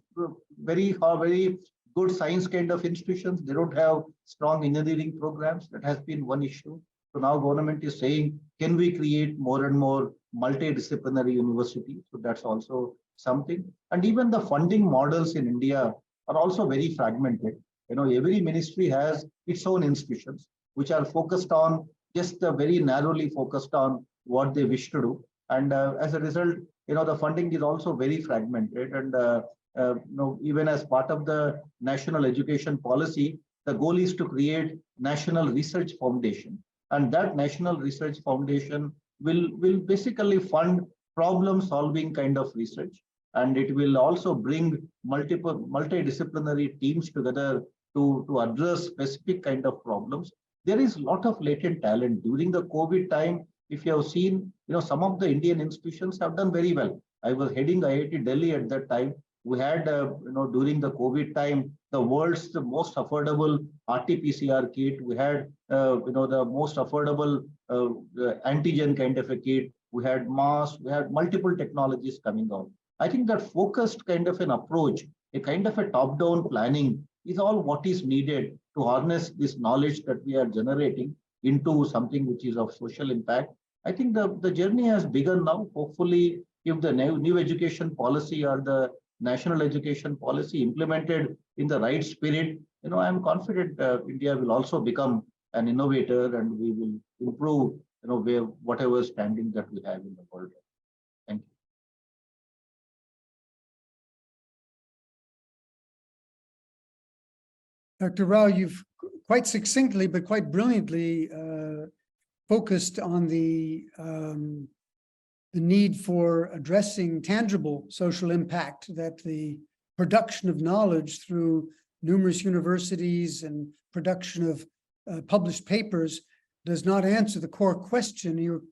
very good science kind of institutions, they don't have strong engineering programs. That has been one issue. So now government is saying, can we create more and more multidisciplinary universities? So that's also something. And even the funding models in India are also very fragmented. Every ministry has its own institutions, which are focused on just very narrowly focused on what they wish to do. And as a result, the funding is also very fragmented. And even as part of the national education policy, the goal is to create National Research Foundation. And that National Research Foundation will basically fund problem-solving kind of research. And it will also bring multidisciplinary teams together to address specific kind of problems. There is a lot of latent talent. During the COVID time, if you have seen, some of the Indian institutions have done very well. I was heading IIT Delhi at that time. We had, during the COVID time, the world's most affordable RT-PCR kit. We had, the most affordable antigen kind of a kit. We had masks. We had multiple technologies coming out. I think that focused kind of an approach, a kind of a top-down planning is all what is needed to harness this knowledge that we are generating into something which is of social impact. I think the journey has begun now. Hopefully, if the new education policy or the national education policy implemented in the right spirit, I'm confident India will also become an innovator and we will improve, whatever standing that we have in the world. Thank you. Dr. Rao, you've quite succinctly, but quite brilliantly focused on the need for addressing tangible social impact, that the production of knowledge through numerous universities and production of published papers does not answer the core question. You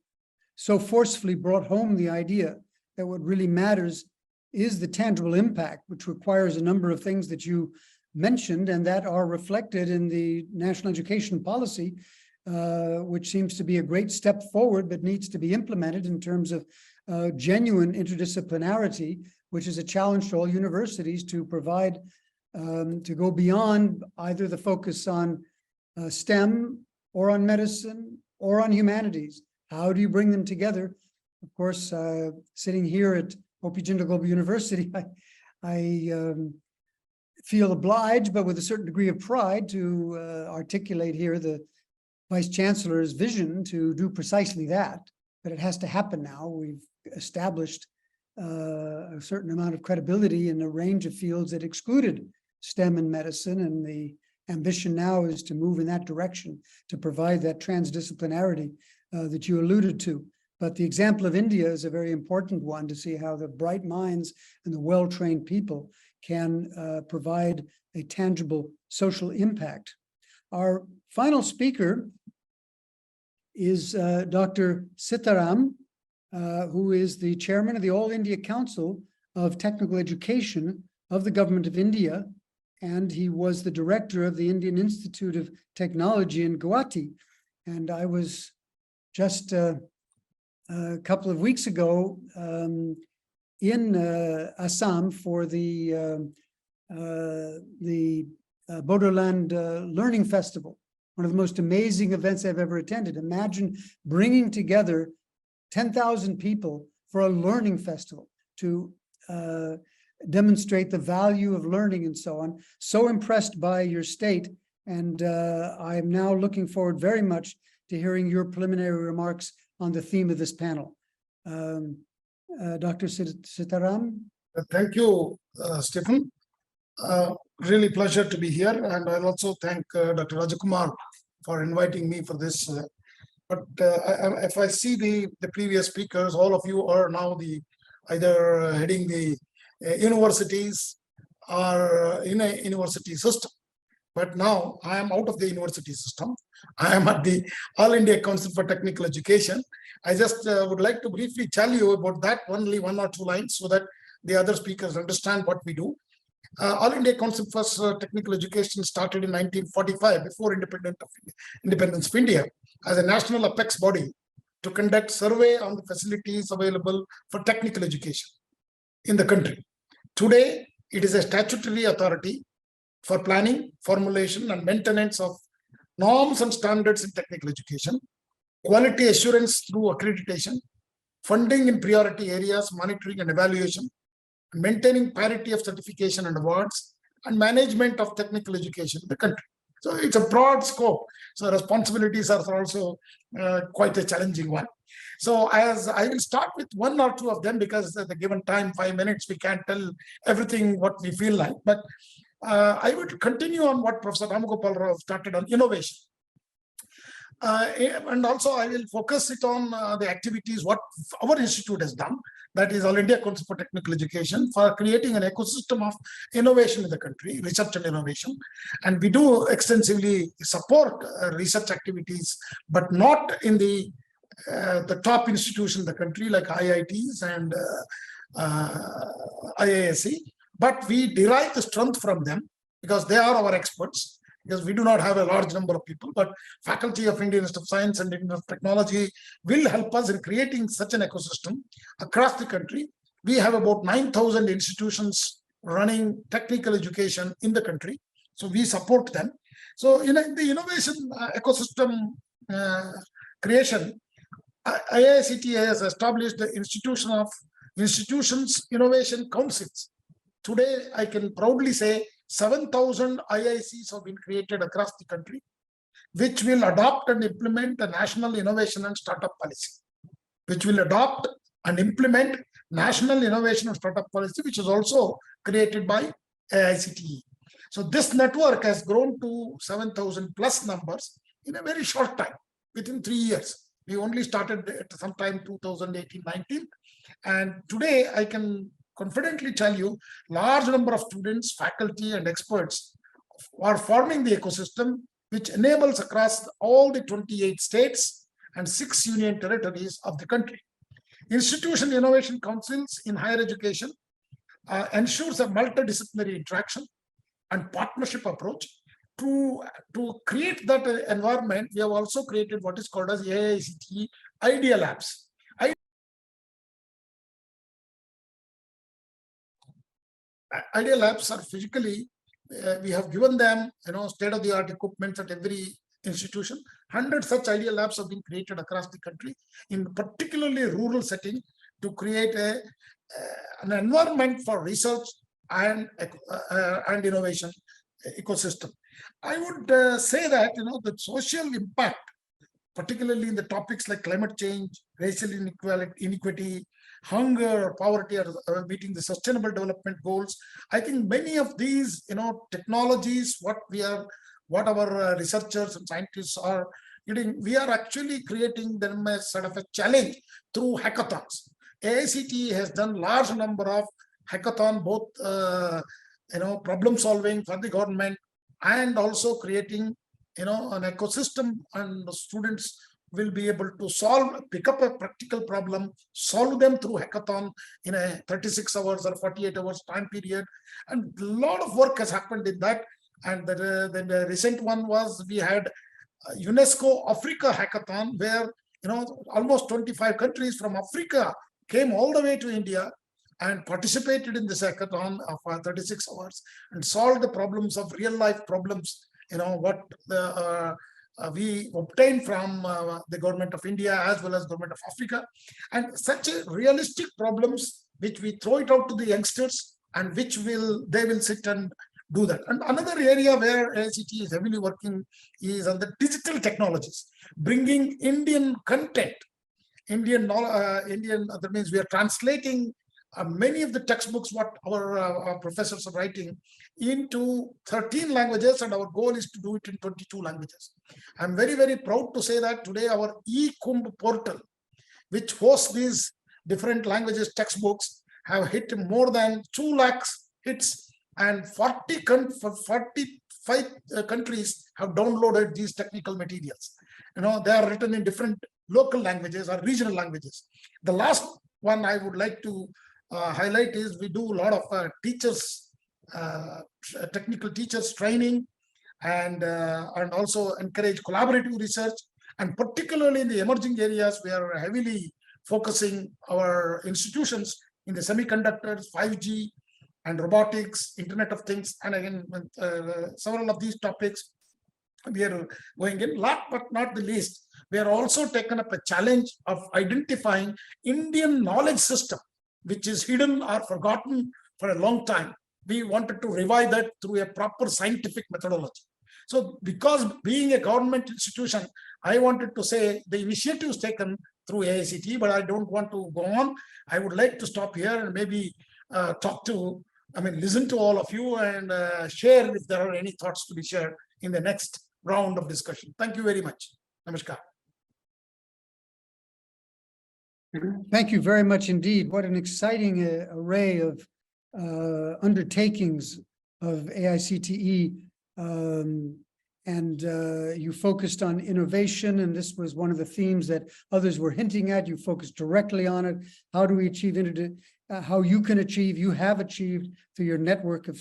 so forcefully brought home the idea that what really matters is the tangible impact, which requires a number of things that you mentioned and that are reflected in the national education policy, which seems to be a great step forward, but needs to be implemented in terms of genuine interdisciplinarity, which is a challenge to all universities to provide, to go beyond either the focus on STEM or on medicine or on humanities. How do you bring them together? Of course, sitting here at Jindal Global University, I feel obliged, but with a certain degree of pride, to articulate here the Vice Chancellor's vision to do precisely that. But it has to happen now. We've established a certain amount of credibility in a range of fields that excluded STEM and medicine, and the ambition now is to move in that direction, to provide that transdisciplinarity that you alluded to. But the example of India is a very important one, to see how the bright minds and the well-trained people can provide a tangible social impact. Our final speaker is Dr. Sitharam, who is the chairman of the All India Council of Technical Education of the Government of India, and he was the director of the Indian Institute of Technology in Guwahati. And I was just a couple of weeks ago in Assam for the Borderland Learning Festival, one of the most amazing events I've ever attended. Imagine bringing together 10,000 people for a learning festival to demonstrate the value of learning and so on. So impressed by your state, and I am now looking forward very much to hearing your preliminary remarks on the theme of this panel. Dr. Sitharam. Thank you, Stephen. Really pleasure to be here. And I'll also thank Dr. Rajakumar for inviting me for this. If I see the previous speakers, all of you are now either heading the universities or in a university system. But now I am out of the university system. I am at the All India Council for Technical Education. I just would like to briefly tell you about that, only 1 or 2 lines, so that the other speakers understand what we do. All India Council for Technical Education started in 1945, before independence of India, as a national apex body to conduct survey on the facilities available for technical education in the country. Today, it is a statutory authority for planning, formulation, and maintenance of norms and standards in technical education, quality assurance through accreditation, funding in priority areas, monitoring and evaluation, maintaining parity of certification and awards, and management of technical education in the country. So it's a broad scope. So responsibilities are also quite a challenging one. So as I will start with 1 or 2 of them, because at the given time, 5 minutes, we can't tell everything what we feel like. But I would continue on what Professor Ramgopal Rao started on innovation. And also I will focus it on the activities what our institute has done, that is All India Council for Technical Education, for creating an ecosystem of innovation in the country, research and innovation. And we do extensively support research activities, but not in the top institution in the country like IITs and IISc, but we derive the strength from them because they are our experts. Because we do not have a large number of people, but Faculty of Indian Institute of Science and Indian Institute of Technology will help us in creating such an ecosystem across the country. We have about 9,000 institutions running technical education in the country, so we support them. So in the innovation ecosystem creation, AICTE has established the Institutions Innovation Councils. Today, I can proudly say 7,000 IICs have been created across the country, which will adopt and implement the National Innovation and Startup Policy, which is also created by AICTE. So this network has grown to 7,000 plus numbers in a very short time, within 3 years. We only started at sometime 2018-19, and today I can confidently tell you, large number of students, faculty, and experts are forming the ecosystem, which enables across all the 28 states and 6 union territories of the country. Institution Innovation Councils in higher education ensures a multidisciplinary interaction and partnership approach. To create that environment, we have also created what is called as AICTE Idea Labs. Idea Labs are physically, we have given them, state-of-the-art equipment at every institution. 100 such Idea Labs have been created across the country, in particularly rural setting, to create an environment for research and innovation ecosystem. I would say that the social impact, particularly in the topics like climate change, racial inequality, hunger, poverty, or meeting the sustainable development goals. I think many of these, technologies, what our researchers and scientists are getting, we are actually creating them as sort of a challenge through hackathons. AICTE has done large number of hackathon, both problem solving for the government and also creating, an ecosystem, and the students will be able to pick up a practical problem, solve them through hackathon in a 36 hours or 48 hours time period. And a lot of work has happened in that. And then the recent one was, we had UNESCO Africa hackathon, where almost 25 countries from Africa came all the way to India and participated in this hackathon of 36 hours and solved the problems of real life problems, what we obtained from the government of India as well as government of Africa, and such realistic problems which we throw it out to the youngsters, and which they will sit and do that. And another area where AICTE is heavily working is on the digital technologies, bringing Indian content that means we are translating many of the textbooks what our professors are writing into 13 languages, and our goal is to do it in 22 languages. I'm very, very proud to say that today our eKumbh portal, which hosts these different languages textbooks, have hit more than 2 lakhs hits, and 45 countries have downloaded these technical materials. They are written in different local languages or regional languages. The last one I would like to highlight is we do a lot of teachers, technical teachers training, and also encourage collaborative research. And particularly in the emerging areas, we are heavily focusing our institutions in the semiconductors, 5G, and robotics, Internet of Things, and again, several of these topics we are going in. Last but not the least, we are also taken up a challenge of identifying Indian knowledge system, which is hidden or forgotten for a long time. We wanted to revive that through a proper scientific methodology. So because being a government institution, I wanted to say the initiatives taken through AICTE, but I don't want to go on. I would like to stop here and maybe listen to all of you and share if there are any thoughts to be shared in the next round of discussion. Thank you very much. Namaskar. Thank you very much indeed. What an exciting array of undertakings of AICTE. You focused on innovation, and this was one of the themes that others were hinting at. You focused directly on it. How do we achieve how you can achieve, you have achieved through your network of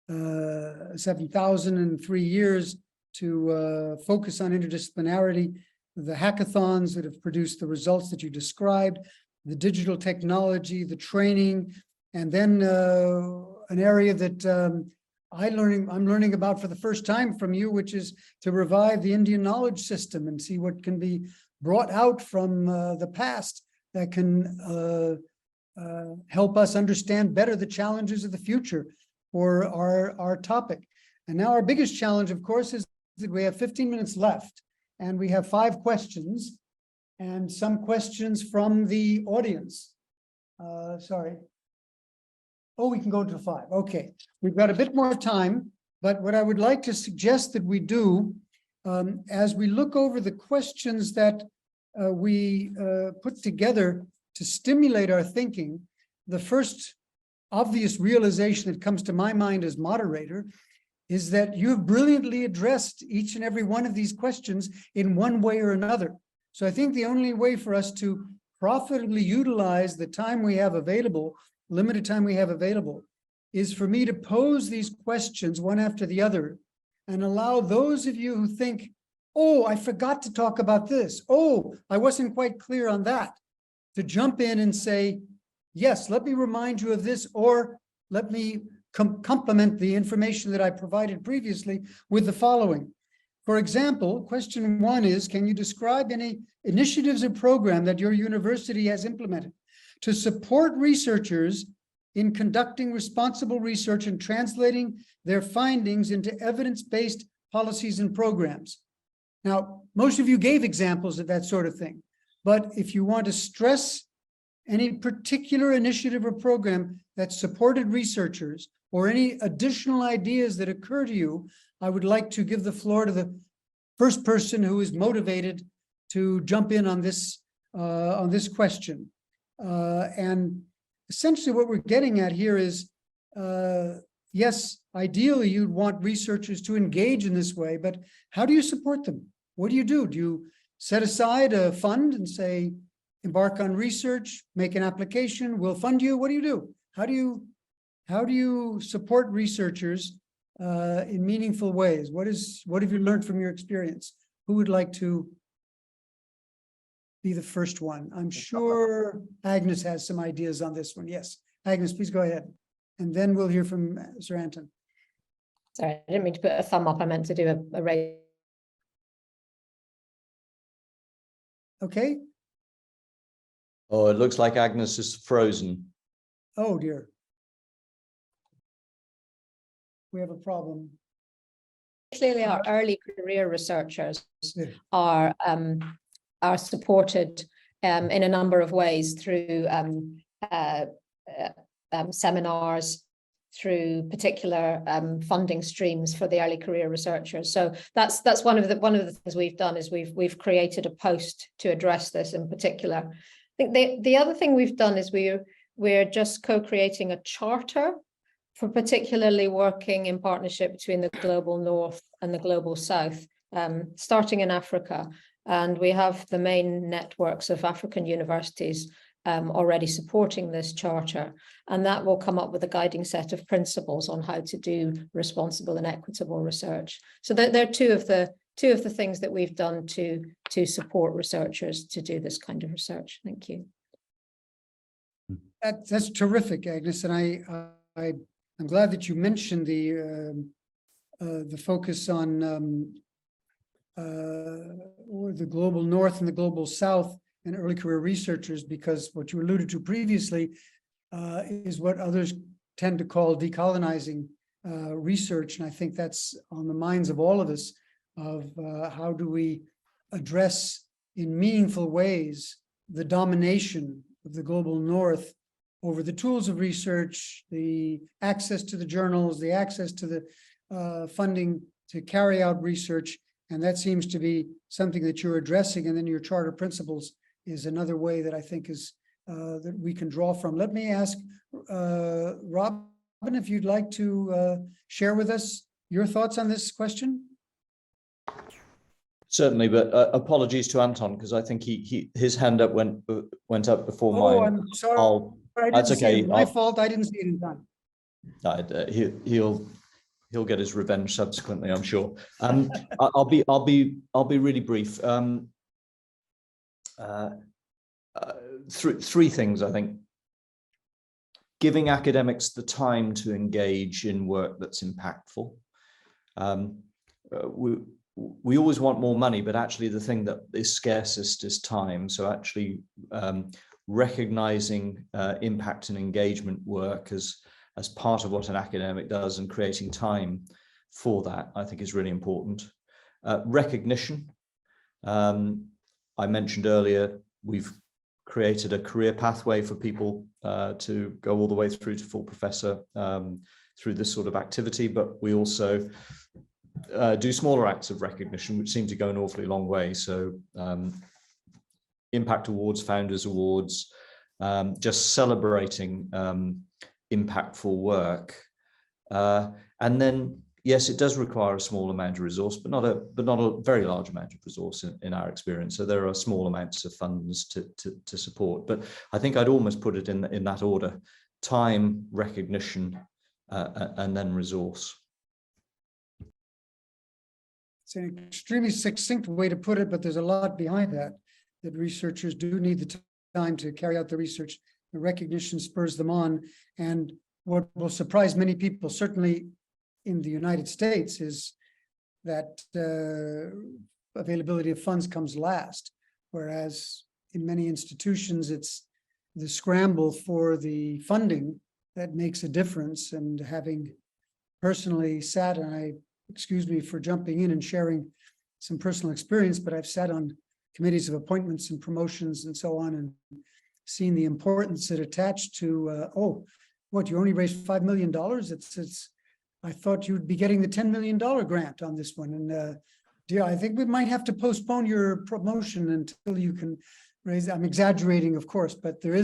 7,000 in 3 years to focus on interdisciplinarity, the hackathons that have produced the results that you described, the digital technology, the training, and then an area that I'm learning about for the first time from you, which is to revive the Indian knowledge system and see what can be brought out from the past that can help us understand better the challenges of the future for our topic. And now our biggest challenge, of course, is that we have 15 minutes left, and we have 5 questions and some questions from the audience. Sorry. Oh, we can go to 5. Okay, we've got a bit more time, but what I would like to suggest that we do, as we look over the questions that we put together to stimulate our thinking, the first obvious realization that comes to my mind as moderator is that you have brilliantly addressed each and every one of these questions in one way or another. So I think the only way for us to profitably utilize the time we have available, limited time we have available, is for me to pose these questions one after the other and allow those of you who think, oh, I forgot to talk about this. Oh, I wasn't quite clear on that, to jump in and say, yes, let me remind you of this, or let me complement the information that I provided previously with the following. For example, question 1 is, can you describe any initiatives or program that your university has implemented to support researchers in conducting responsible research and translating their findings into evidence-based policies and programs? Now, most of you gave examples of that sort of thing, but if you want to stress any particular initiative or program that supported researchers or any additional ideas that occur to you, I would like to give the floor to the first person who is motivated to jump in on this question. And essentially what we're getting at here is, yes, ideally you'd want researchers to engage in this way, but how do you support them? What do you do? Do you set aside a fund and say, embark on research, make an application, we'll fund you? What do you do? How do you support researchers in meaningful ways? What have you learned from your experience? Who would like to be the first one? I'm sure Agnes has some ideas on this one. Yes, Agnes, please go ahead. And then we'll hear from Sir Anton. Sorry, I didn't mean to put a thumb up. I meant to do a raise. Okay. Oh, it looks like Agnes is frozen. Oh dear. We have a problem. Clearly, our early career researchers Yeah. are supported in a number of ways through seminars, through particular funding streams for the early career researchers. So that's one of the things we've done is we've created a post to address this in particular. I think the other thing we've done is we're just co-creating a charter for particularly working in partnership between the global north and the global south, starting in Africa. And we have the main networks of African universities already supporting this charter, and that will come up with a guiding set of principles on how to do responsible and equitable research. So they're two of the things that we've done to support researchers to do this kind of research. Thank you. That's terrific, Agnes, and I'm glad that you mentioned the focus on the global north and the global south and early career researchers, because what you alluded to previously is what others tend to call decolonizing research. And I think that's on the minds of all of us of how do we address in meaningful ways the domination of the global north over the tools of research, the access to the journals, the access to the funding to carry out research. And that seems to be something that you're addressing. And then your charter principles is another way that I think is that we can draw from. Let me ask Robin, if you'd like to share with us your thoughts on this question. Certainly, but apologies to Anton, because I think his hand up went up before mine. Oh, I'm sorry. That's okay. My fault. I didn't see it in time. He'll get his revenge subsequently, I'm sure. I'll be really brief. Three things, I think. Giving academics the time to engage in work that's impactful. We always want more money, but actually the thing that is scarcest is time. So actually recognizing impact and engagement work as part of what an academic does and creating time for that, I think is really important. Recognition. I mentioned earlier, we've created a career pathway for people to go all the way through to full professor through this sort of activity, but we also do smaller acts of recognition, which seem to go an awfully long way. So impact awards, founders awards, just celebrating impactful work. And then, yes, it does require a small amount of resource, but not a very large amount of resource in our experience. So there are small amounts of funds to support. But I think I'd almost put it in that order: time, recognition, and then resource. It's an extremely succinct way to put it, but there's a lot behind that researchers do need the time to carry out the research. The recognition spurs them on. And what will surprise many people, certainly in the United States, is that availability of funds comes last, whereas in many institutions, it's the scramble for the funding that makes a difference. And having personally sat, and excuse me for jumping in and sharing some personal experience, but I've sat on committees of appointments and promotions and so on, and seen the importance that attached to, you only raised $5 million? I thought you'd be getting the $10 million grant on this one. And dear, I think we might have to postpone your promotion until you can raise. I'm exaggerating, of course, but there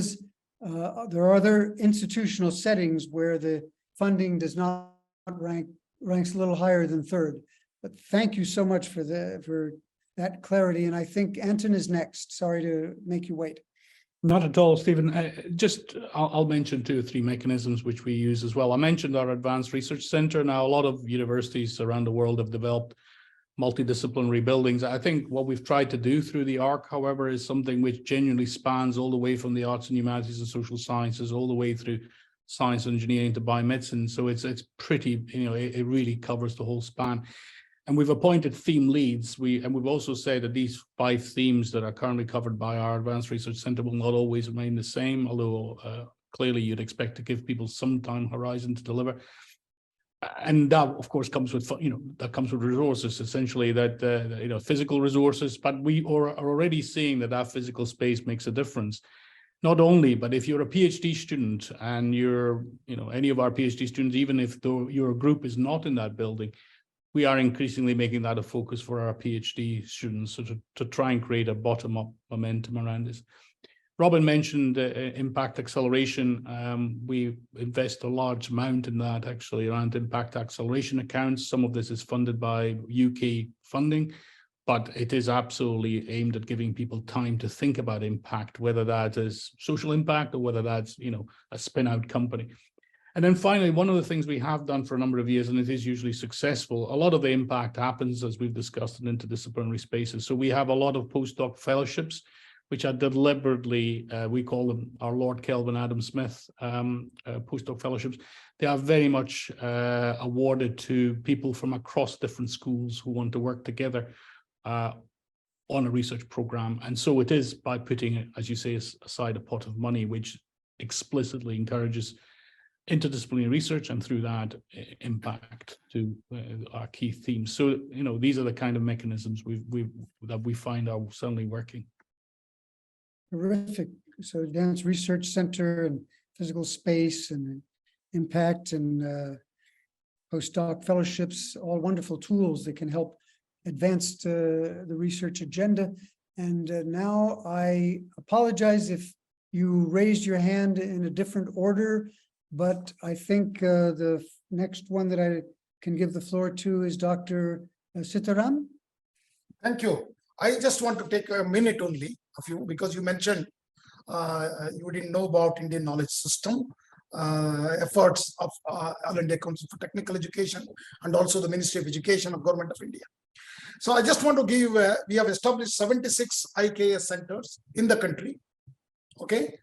are other institutional settings where the funding does not ranks a little higher than third. But thank you so much for that clarity. And I think Anton is next. Sorry to make you wait. Not at all, Stephen. I'll mention 2 or 3 mechanisms which we use as well. I mentioned our Advanced Research Centre. Now, a lot of universities around the world have developed multidisciplinary buildings. I think what we've tried to do through the ARC, however, is something which genuinely spans all the way from the arts and humanities and social sciences, all the way through science and engineering to biomedicine. So it's pretty, it really covers the whole span. And we've appointed theme leads. We've also said that these 5 themes that are currently covered by our Advanced Research Centre will not always remain the same, although clearly you'd expect to give people some time horizon to deliver. and that, of course, comes with, that comes with resources, essentially, that, physical resources, but we are already seeing that physical space makes a difference. Not only, but if you're a PhD student and you're, any of our PhD students, even if your group is not in that building, we are increasingly making that a focus for our PhD students, so to try and create a bottom-up momentum around this. Robin mentioned impact acceleration. We invest a large amount in that, actually, around impact acceleration accounts. Some of this is funded by UK funding, but it is absolutely aimed at giving people time to think about impact, whether that is social impact or whether that's, a spin-out company. And then finally, one of the things we have done for a number of years, and it is usually successful, a lot of the impact happens, as we've discussed, in interdisciplinary spaces. So we have a lot of postdoc fellowships, which are deliberately, we call them our Lord Kelvin Adam Smith postdoc fellowships. They are very much awarded to people from across different schools who want to work together on a research program. And so it is by putting, as you say, aside a pot of money, which explicitly encourages interdisciplinary research, and through that impact to our key themes. So, these are the kind of mechanisms that we find are certainly working. Terrific. So Advanced Research Center and physical space and impact and postdoc fellowships, all wonderful tools that can help advance the research agenda. And now I apologize if you raised your hand in a different order, but I think the next one that I can give the floor to is Dr. Sitharam. Thank you. I just want to take a minute only of you, because you mentioned you didn't know about Indian knowledge system efforts of All India Council for Technical Education and also the Ministry of Education of Government of India. So I just want to give, we have established 76 IKS centers in the country, okay?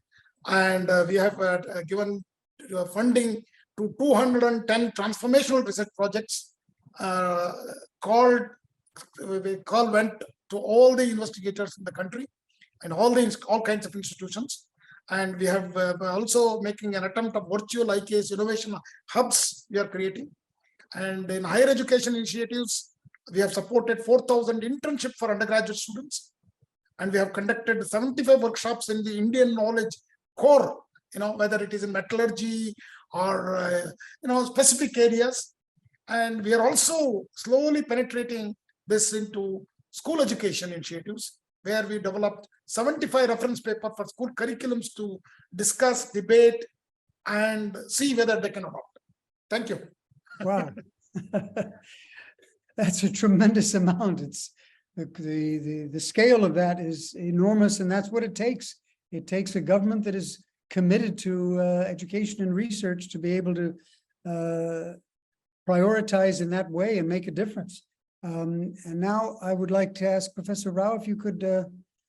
And we have given funding to 210 transformational research projects. Call went to all the investigators in the country and all kinds of institutions. And we have also making an attempt of virtual IKS innovation hubs we are creating. And in higher education initiatives, we have supported 4,000 internship for undergraduate students. And we have conducted 75 workshops in the Indian knowledge core, whether it is in metallurgy or, specific areas. And we are also slowly penetrating this into school education initiatives, where we developed 75 reference papers for school curriculums to discuss, debate, and see whether they can adopt. Thank you. Wow. That's a tremendous amount. It's the scale of that is enormous, and that's what it takes. It takes a government that is committed to education and research to be able to prioritize in that way and make a difference. And now I would like to ask Professor Rao if you could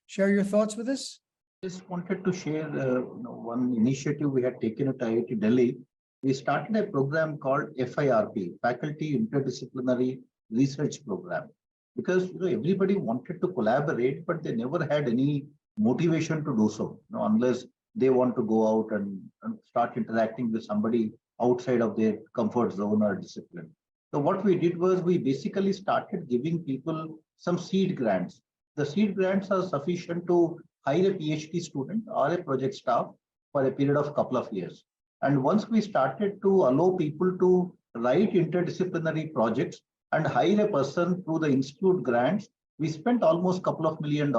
share your thoughts with us. Just wanted to share one initiative we had taken at IIT Delhi. We started a program called FIRP, Faculty Interdisciplinary Research Program, because everybody wanted to collaborate, but they never had any motivation to do so, unless they want to go out and start interacting with somebody outside of their comfort zone or discipline. So what we did was we basically started giving people some seed grants. The seed grants are sufficient to hire a PhD student or a project staff for a period of a couple of years. And once we started to allow people to write interdisciplinary projects and hire a person through the institute grants, we spent almost a couple of $1 million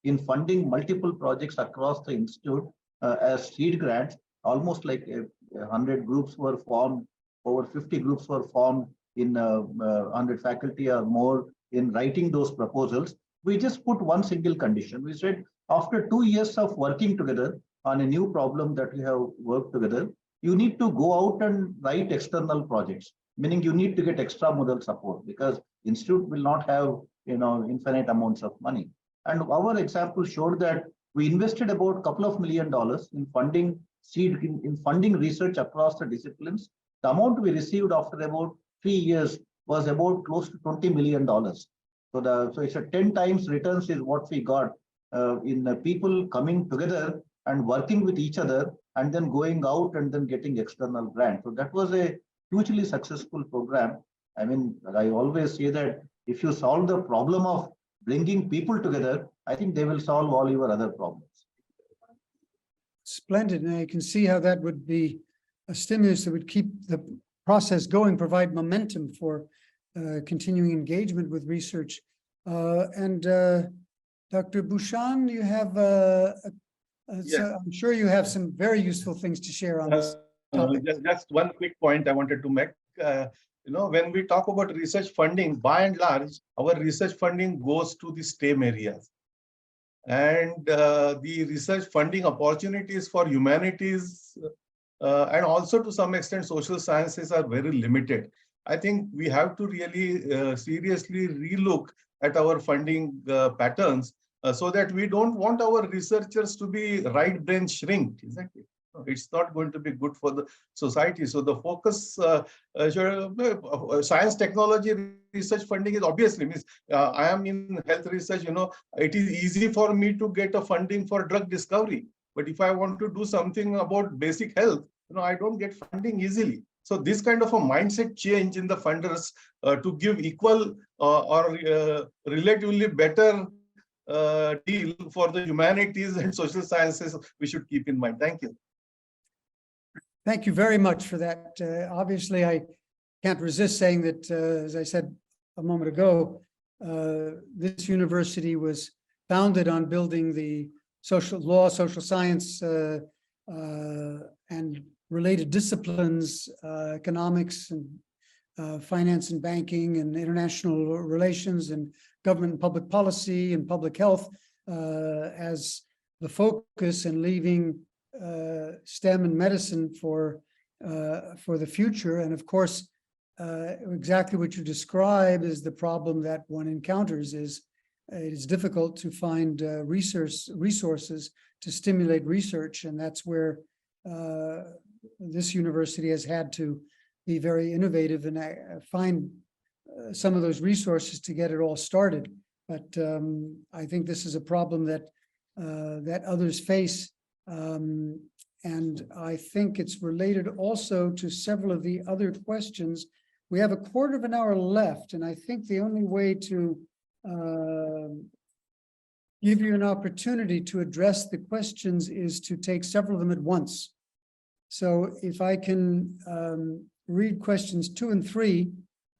in funding multiple projects across the institute as seed grants. Almost like 100 groups were formed, over 50 groups were formed in 100 faculty or more in writing those proposals. We just put one single condition. We said, after 2 years of working together on a new problem that we have worked together, you need to go out and write external projects, meaning you need to get extra model support, because institute will not have infinite amounts of money. And our example showed that we invested about a couple of $1 million in funding funding research across the disciplines. The amount we received after about 3 years was about close to $20 million. So it's a 10 times returns is what we got in the people coming together and working with each other and then going out and then getting external grants. So that was a hugely successful program. I mean, I always say that if you solve the problem of bringing people together, I think they will solve all your other problems. Splendid. And I can see how that would be a stimulus that would keep the process going, provide momentum for continuing engagement with research. Dr. Bhushan, you have, Yeah. I'm sure you have some very useful things to share on this topic. Just one quick point I wanted to make. When we talk about research funding, by and large, our research funding goes to the STEM areas. And the research funding opportunities for humanities and also to some extent social sciences are very limited. I think we have to really seriously relook at our funding patterns so that we don't want our researchers to be right brain shrinked, isn't it? It's not going to be good for the society. So the focus, science technology research funding is obviously means I am in health research, it is easy for me to get a funding for drug discovery. But if I want to do something about basic health, I don't get funding easily. So this kind of a mindset change in the funders to give equal or relatively better deal for the humanities and social sciences, we should keep in mind. Thank you. Thank you very much for that. Obviously, I can't resist saying that, as I said a moment ago, this university was founded on building the social law, social science, and related disciplines, economics and finance and banking and international relations and government and public policy and public health as the focus, and leaving STEM and medicine for the future. And of course, exactly what you describe is the problem that one encounters is it is difficult to find resources to stimulate research. And that's where this university has had to be very innovative and find some of those resources to get it all started. But I think this is a problem that that others face. And I think it's related also to several of the other questions. We have a quarter of an hour left, and I think the only way to give you an opportunity to address the questions is to take several of them at once. So if I can read questions 2 and 3,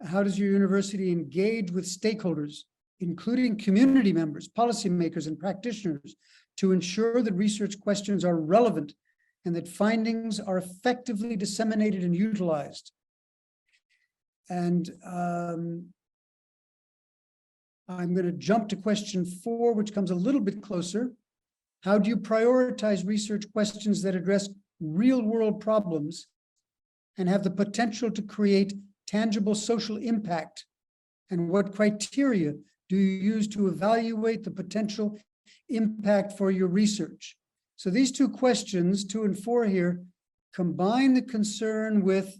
how does your university engage with stakeholders, including community members, policymakers, and practitioners, to ensure that research questions are relevant and that findings are effectively disseminated and utilized? And I'm going to jump to question 4, which comes a little bit closer. How do you prioritize research questions that address real-world problems and have the potential to create tangible social impact? And what criteria do you use to evaluate the potential impact for your research? So these 2 questions, 2 and 4 here, combine the concern with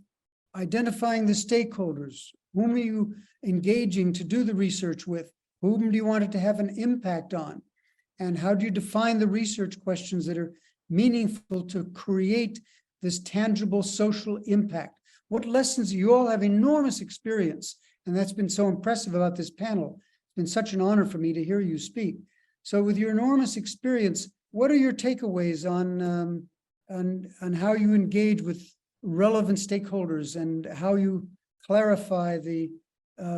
identifying the stakeholders. Whom are you engaging to do the research with? Whom do you want it to have an impact on? And how do you define the research questions that are meaningful to create this tangible social impact? What lessons? You all have enormous experience, and that's been so impressive about this panel. It's been such an honor for me to hear you speak. So with your enormous experience, what are your takeaways on how you engage with relevant stakeholders and how you clarify the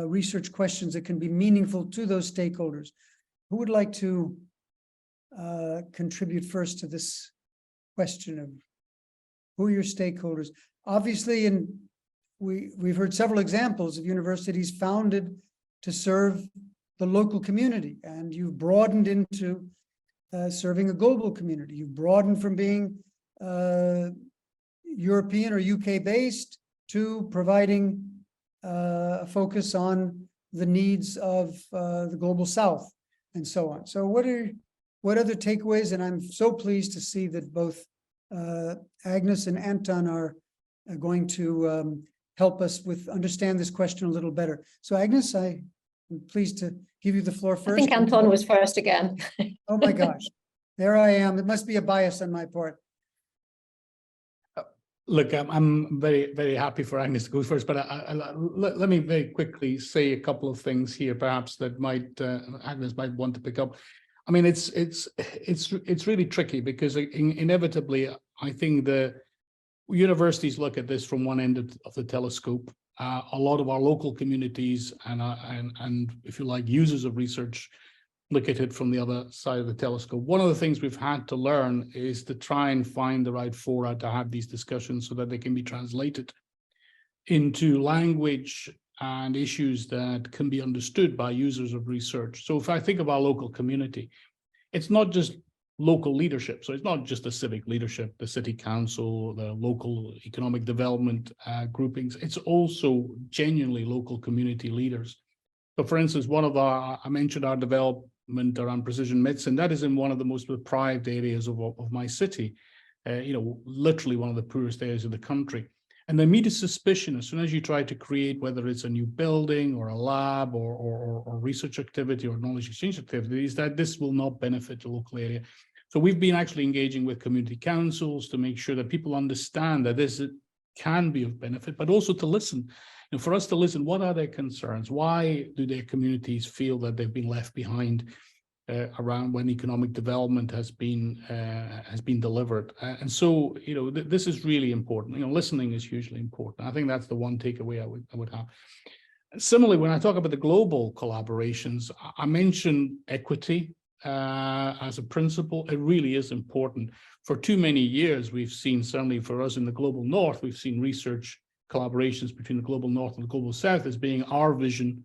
research questions that can be meaningful to those stakeholders? Who would like to contribute first to this question of who are your stakeholders? Obviously, we've heard several examples of universities founded to serve the local community, and you've broadened into serving a global community. You've broadened from being European or UK based to providing a focus on the needs of the global South and so on. So what other takeaways? And I'm so pleased to see that both Agnes and Anton are going to help us with understand this question a little better. So Agnes, I'm pleased to give you the floor first. I think Anton was first again. Oh my gosh, there I am. It must be a bias on my part. Look, I'm very, very happy for Agnes to go first, but let me very quickly say a couple of things here, perhaps that might Agnes might want to pick up. I mean, it's really tricky because inevitably, I think the universities look at this from one end of the telescope. A lot of our local communities and if you like, users of research look at it from the other side of the telescope. One of the things we've had to learn is to try and find the right fora to have these discussions so that they can be translated into language and issues that can be understood by users of research. So if I think of our local community, it's not just local leadership. So it's not just the civic leadership, the city council, the local economic development groupings. It's also genuinely local community leaders. So for instance, I mentioned our development around precision medicine. That is in one of the most deprived areas of my city, literally one of the poorest areas of the country. And the immediate suspicion, as soon as you try to create, whether it's a new building or a lab or research activity or knowledge exchange activity, is that this will not benefit the local area. So we've been actually engaging with community councils to make sure that people understand that this can be of benefit, but also to listen. And for us to listen, what are their concerns? Why do their communities feel that they've been left behind around when economic development has been delivered? And so, this is really important. Listening is hugely important. I think that's the one takeaway I would have. Similarly, when I talk about the global collaborations, I mentioned equity as a principle. It really is important. For too many years, we've seen, certainly for us in the global north, we've seen research collaborations between the global north and the global south as being our vision.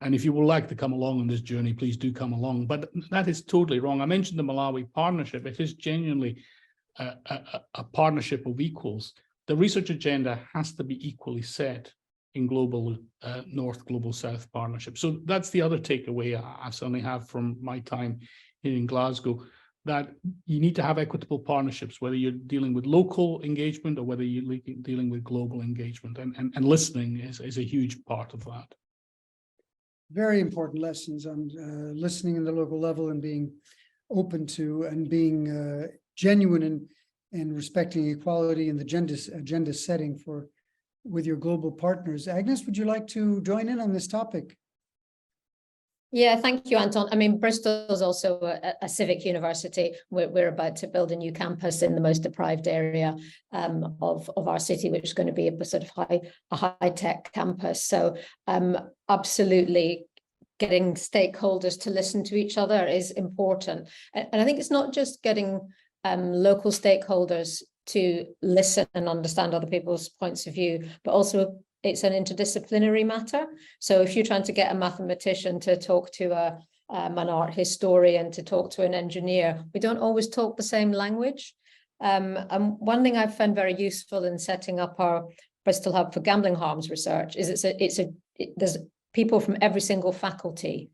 And if you would like to come along on this journey, please do come along. But that is totally wrong. I mentioned the Malawi partnership. It is genuinely a partnership of equals. The research agenda has to be equally set in global north, global south partnership. So that's the other takeaway I certainly have from my time here in Glasgow, that you need to have equitable partnerships, whether you're dealing with local engagement or whether you're dealing with global engagement, and listening is a huge part of that. Very important lessons on listening in the local level and being open to and being genuine and respecting equality in the agenda setting with your global partners. Agnes, would you like to join in on this topic? Yeah, thank you, Anton. I mean, Bristol is also a civic university. We're about to build a new campus in the most deprived area of our city, which is going to be a sort of high-tech campus. So absolutely getting stakeholders to listen to each other is important. And I think it's not just getting local stakeholders to listen and understand other people's points of view, but also it's an interdisciplinary matter. So if you're trying to get a mathematician to talk to an art historian, to talk to an engineer, we don't always talk the same language. And one thing I've found very useful in setting up our Bristol Hub for Gambling Harms Research is there's people from every single faculty.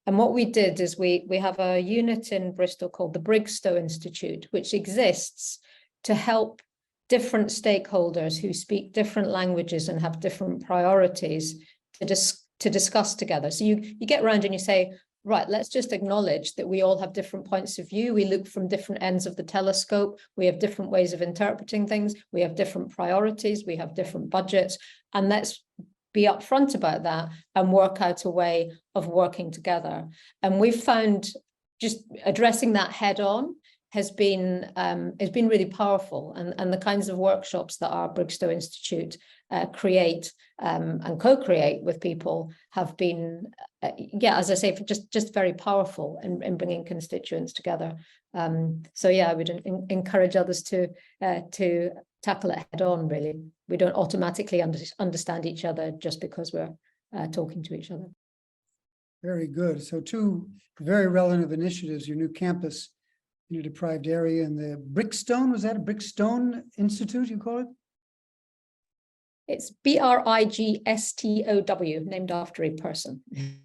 And what we did is we have a unit in Bristol called the Brigstow Institute, which exists to help different stakeholders who speak different languages and have different priorities to discuss together. So you get around and you say, right, let's just acknowledge that we all have different points of view. We look from different ends of the telescope. We have different ways of interpreting things. We have different priorities. We have different budgets. And let's be upfront about that and work out a way of working together. And we've found just addressing that head on has been really powerful, and the kinds of workshops that our Brigstow Institute create and co-create with people have been, as I say, just very powerful in bringing constituents together. So yeah, I would encourage others to tackle it head on. Really, we don't automatically understand each other just because we're talking to each other. Very good. So two very relevant initiatives: your new campus in a deprived area, and the Brickstone, was that a Brickstone Institute you call it? It's BRIGSTOW, named after a person.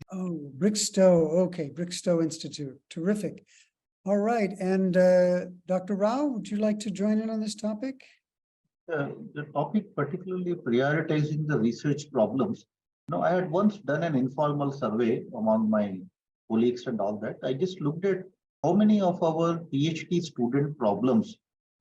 Oh, Brickstow. Okay, Brickstow Institute. Terrific. All right. And Dr. Rao, would you like to join in on this topic? The topic, particularly prioritizing the research problems. I had once done an informal survey among my colleagues and all that. I just looked at how many of our PhD student problems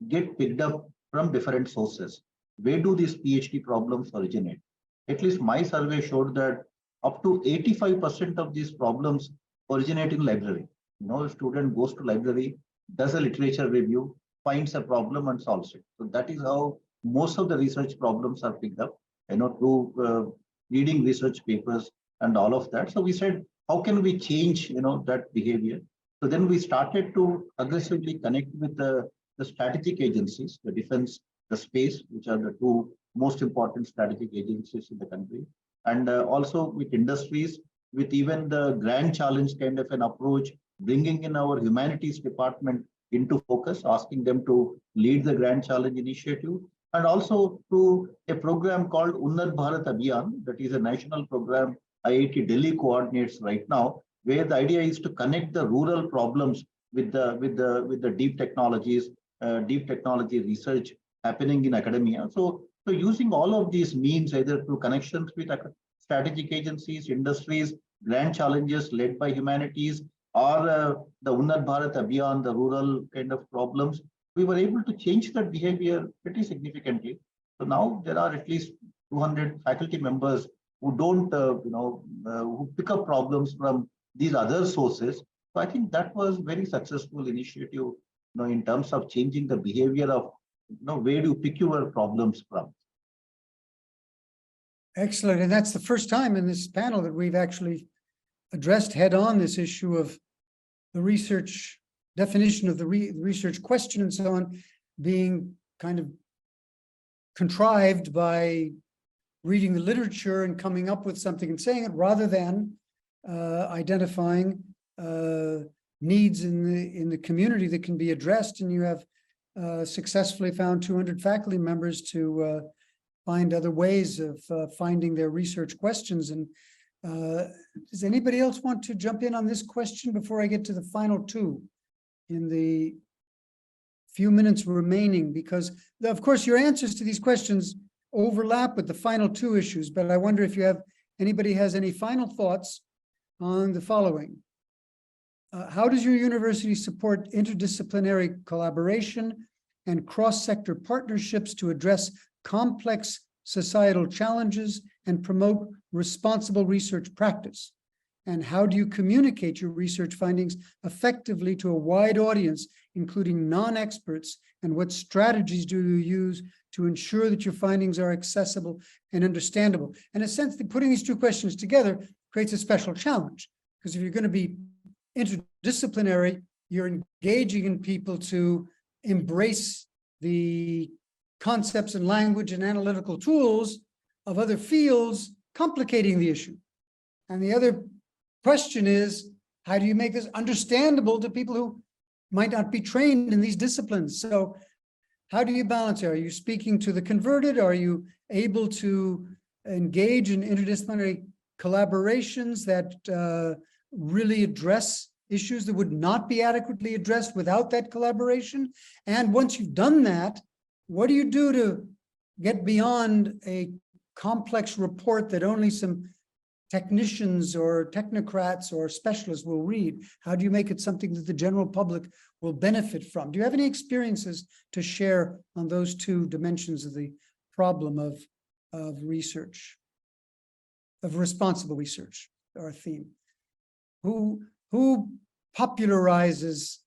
get picked up from different sources. where do these PhD problems originate? At least my survey showed that up to 85% of these problems originate in library. You know, a student goes to library, does a literature review, finds a problem and solves it. So that is how most of the research problems are picked up, you know, through reading research papers and all of that. So we said, how can we change, you know, that behavior? So then we started to aggressively connect with the strategic agencies, the defense, the space, which are the two most important strategic agencies in the country, and also with industries, with even the grand challenge kind of an approach, bringing in our humanities department into focus, asking them to lead the grand challenge initiative, and also through a program called Unnat Bharat Abhiyan, that is a national program IIT Delhi coordinates right now, where the idea is to connect the rural problems with the deep technologies, deep technology research happening in academia. So using all of these means, either through connections with strategic agencies, industries, grand challenges led by humanities, or the Unnat Bharat Abhiyan, the rural kind of problems, we were able to change that behavior pretty significantly. So now there are at least 200 faculty members who don't, who pick up problems from these other sources. So I think that was very successful initiative, you know, in terms of changing the behavior of, you know, where do you pick your problems from. Excellent. And that's the first time in this panel that we've actually addressed head on this issue of the research definition of the research question and so on being kind of contrived by reading the literature and coming up with something and saying it, rather than identifying needs in the community that can be addressed. And you have successfully found 200 faculty members to find other ways of finding their research questions. And does anybody else want to jump in on this question before I get to the final two in the few minutes remaining? Because of course your answers to these questions overlap with the final two issues, but I wonder if anybody has any final thoughts on the following. How does your university support interdisciplinary collaboration and cross-sector partnerships to address complex societal challenges and promote responsible research practice? And how do you communicate your research findings effectively to a wide audience, including non-experts? And what strategies do you use to ensure that your findings are accessible and understandable? In a sense, that putting these two questions together creates a special challenge, because if you're going to be interdisciplinary, you're engaging in people to embrace the concepts and language and analytical tools of other fields, complicating the issue. And the other question is, how do you make this understandable to people who might not be trained in these disciplines? So how do you balance it? Are you speaking to the converted? Are you able to engage in interdisciplinary collaborations that really address issues that would not be adequately addressed without that collaboration? And once you've done that, what do you do to get beyond a complex report that only some technicians or technocrats or specialists will read? How do you make it something that the general public will benefit from? Do you have any experiences to share on those two dimensions of the problem of research, of responsible research, our theme? Who popularizes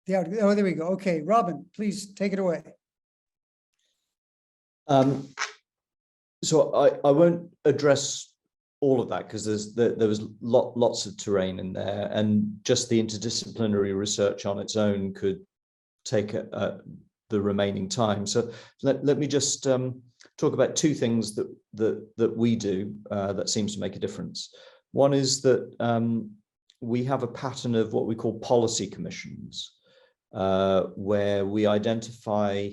the, oh, there we go. Okay, Robin, please take it away. So I won't address all of that, because there was lots of terrain in there, and just the interdisciplinary research on its own could take the remaining time. So let me just talk about two things that we do that seems to make a difference. One is that we have a pattern of what we call policy commissions, where we identify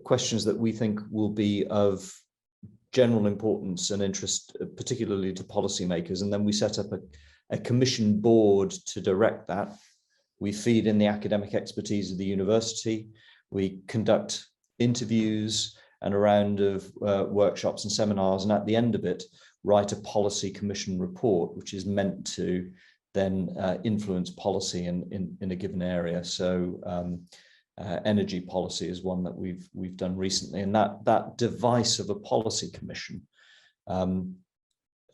questions that we think will be of general importance and interest, particularly to policymakers, and then we set up a commission board to direct that. We feed in the academic expertise of the university. We conduct interviews and a round of workshops and seminars, and at the end of it, write a policy commission report, which is meant to then influence policy in a given area. So energy policy is one that we've done recently, and that device of a policy commission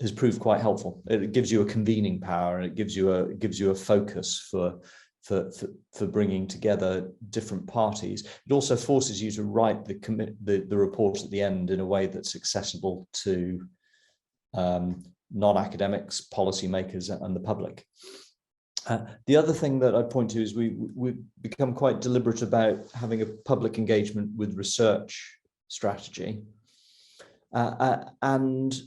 has proved quite helpful. It gives you a convening power, and it gives you a focus for bringing together different parties. It also forces you to write the report at the end in a way that's accessible to non-academics, policymakers, and the public. The other thing that I point to is we've become quite deliberate about having a public engagement with research strategy. And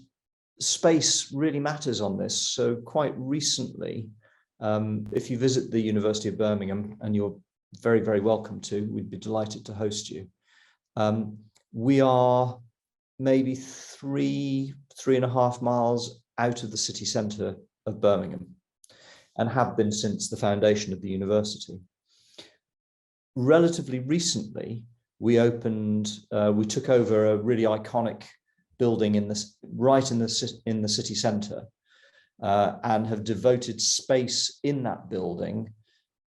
space really matters on this. So quite recently, if you visit the University of Birmingham, and you're very, very welcome to, we'd be delighted to host you. We are maybe 3.5 miles out of the city centre of Birmingham, and have been since the foundation of the university. Relatively recently, we took over a really iconic building right in the city centre, and have devoted space in that building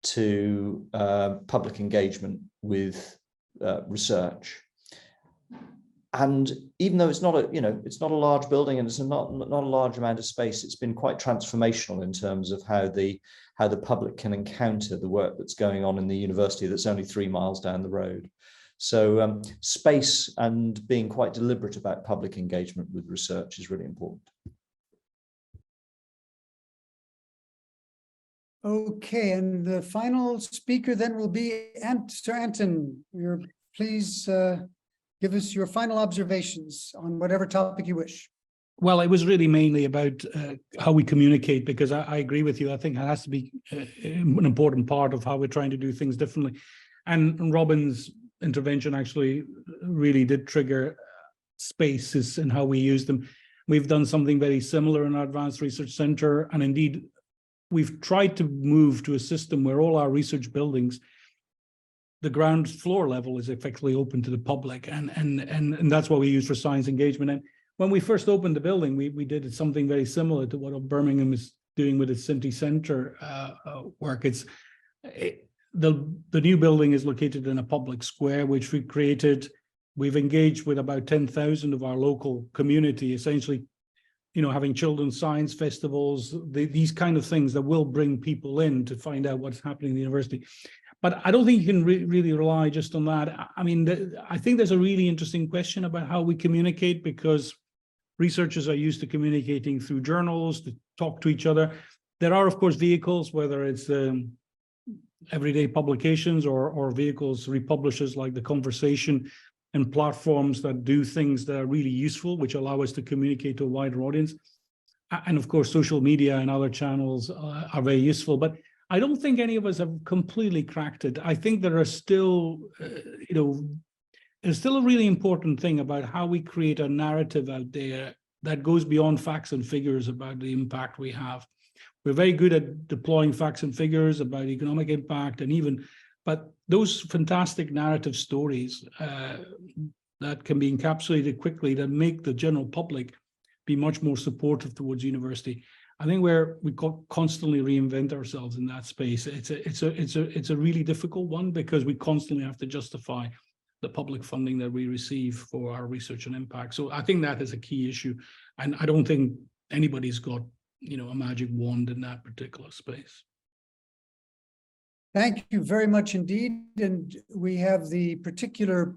to public engagement with research. And even though it's not a large building, and it's not a large amount of space, it's been quite transformational in terms of how the public can encounter the work that's going on in the university that's only 3 miles down the road. So space and being quite deliberate about public engagement with research is really important. Okay, and the final speaker then will be Sir Anton. Please give us your final observations on whatever topic you wish. Well, it was really mainly about how we communicate, because I agree with you. I think it has to be an important part of how we're trying to do things differently. And Robin's intervention actually really did trigger spaces and how we use them. We've done something very similar in our Advanced Research Centre, and indeed, we've tried to move to a system where all our research buildings, the ground floor level is effectively open to the public, and that's what we use for science engagement. And when we first opened the building, we did something very similar to what Birmingham is doing with its city centre work. The new building is located in a public square, which we created. We've engaged with about 10,000 of our local community, essentially, having children's science festivals, these kind of things that will bring people in to find out what's happening in the university. But I don't think you can really rely just on that. I mean, I think there's a really interesting question about how we communicate, because researchers are used to communicating through journals, to talk to each other. There are, of course, vehicles, whether it's everyday publications or vehicles, republishers like The Conversation, and platforms that do things that are really useful, which allow us to communicate to a wider audience. And of course, social media and other channels are very useful, but I don't think any of us have completely cracked it. I think there are still, there's still a really important thing about how we create a narrative out there that goes beyond facts and figures about the impact we have. We're very good at deploying facts and figures about economic impact but those fantastic narrative stories that can be encapsulated quickly, that make the general public be much more supportive towards university. I think we constantly reinvent ourselves in that space. It's a really difficult one, because we constantly have to justify the public funding that we receive for our research and impact. So I think that is a key issue, and I don't think anybody's got a magic wand in that particular space. Thank you very much indeed. And we have the particular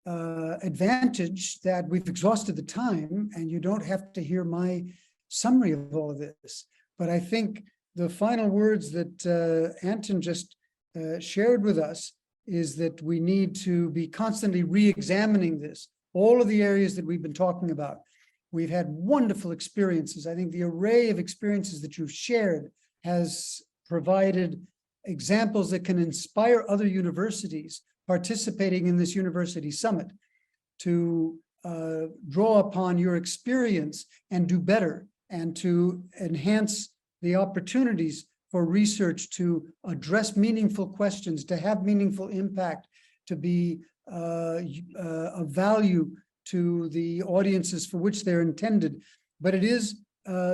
advantage that we've exhausted the time, and you don't have to hear my summary of all of this. But I think the final words that Anton just shared with us is that we need to be constantly re-examining this, all of the areas that we've been talking about. We've had wonderful experiences. I think the array of experiences that you've shared has provided examples that can inspire other universities participating in this university summit to draw upon your experience and do better, and to enhance the opportunities for research to address meaningful questions, to have meaningful impact, to be of value to the audiences for which they're intended. But it is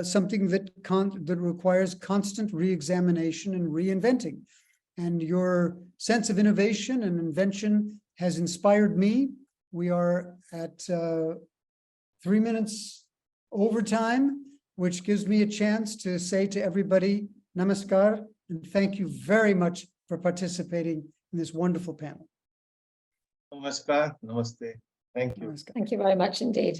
something that requires constant re-examination and reinventing. and your sense of innovation and invention has inspired me. We are at 3 minutes over time, which gives me a chance to say to everybody, namaskar, and thank you very much for participating in this wonderful panel. Namaskar, namaste. Thank you. Namaskar. Thank you very much indeed.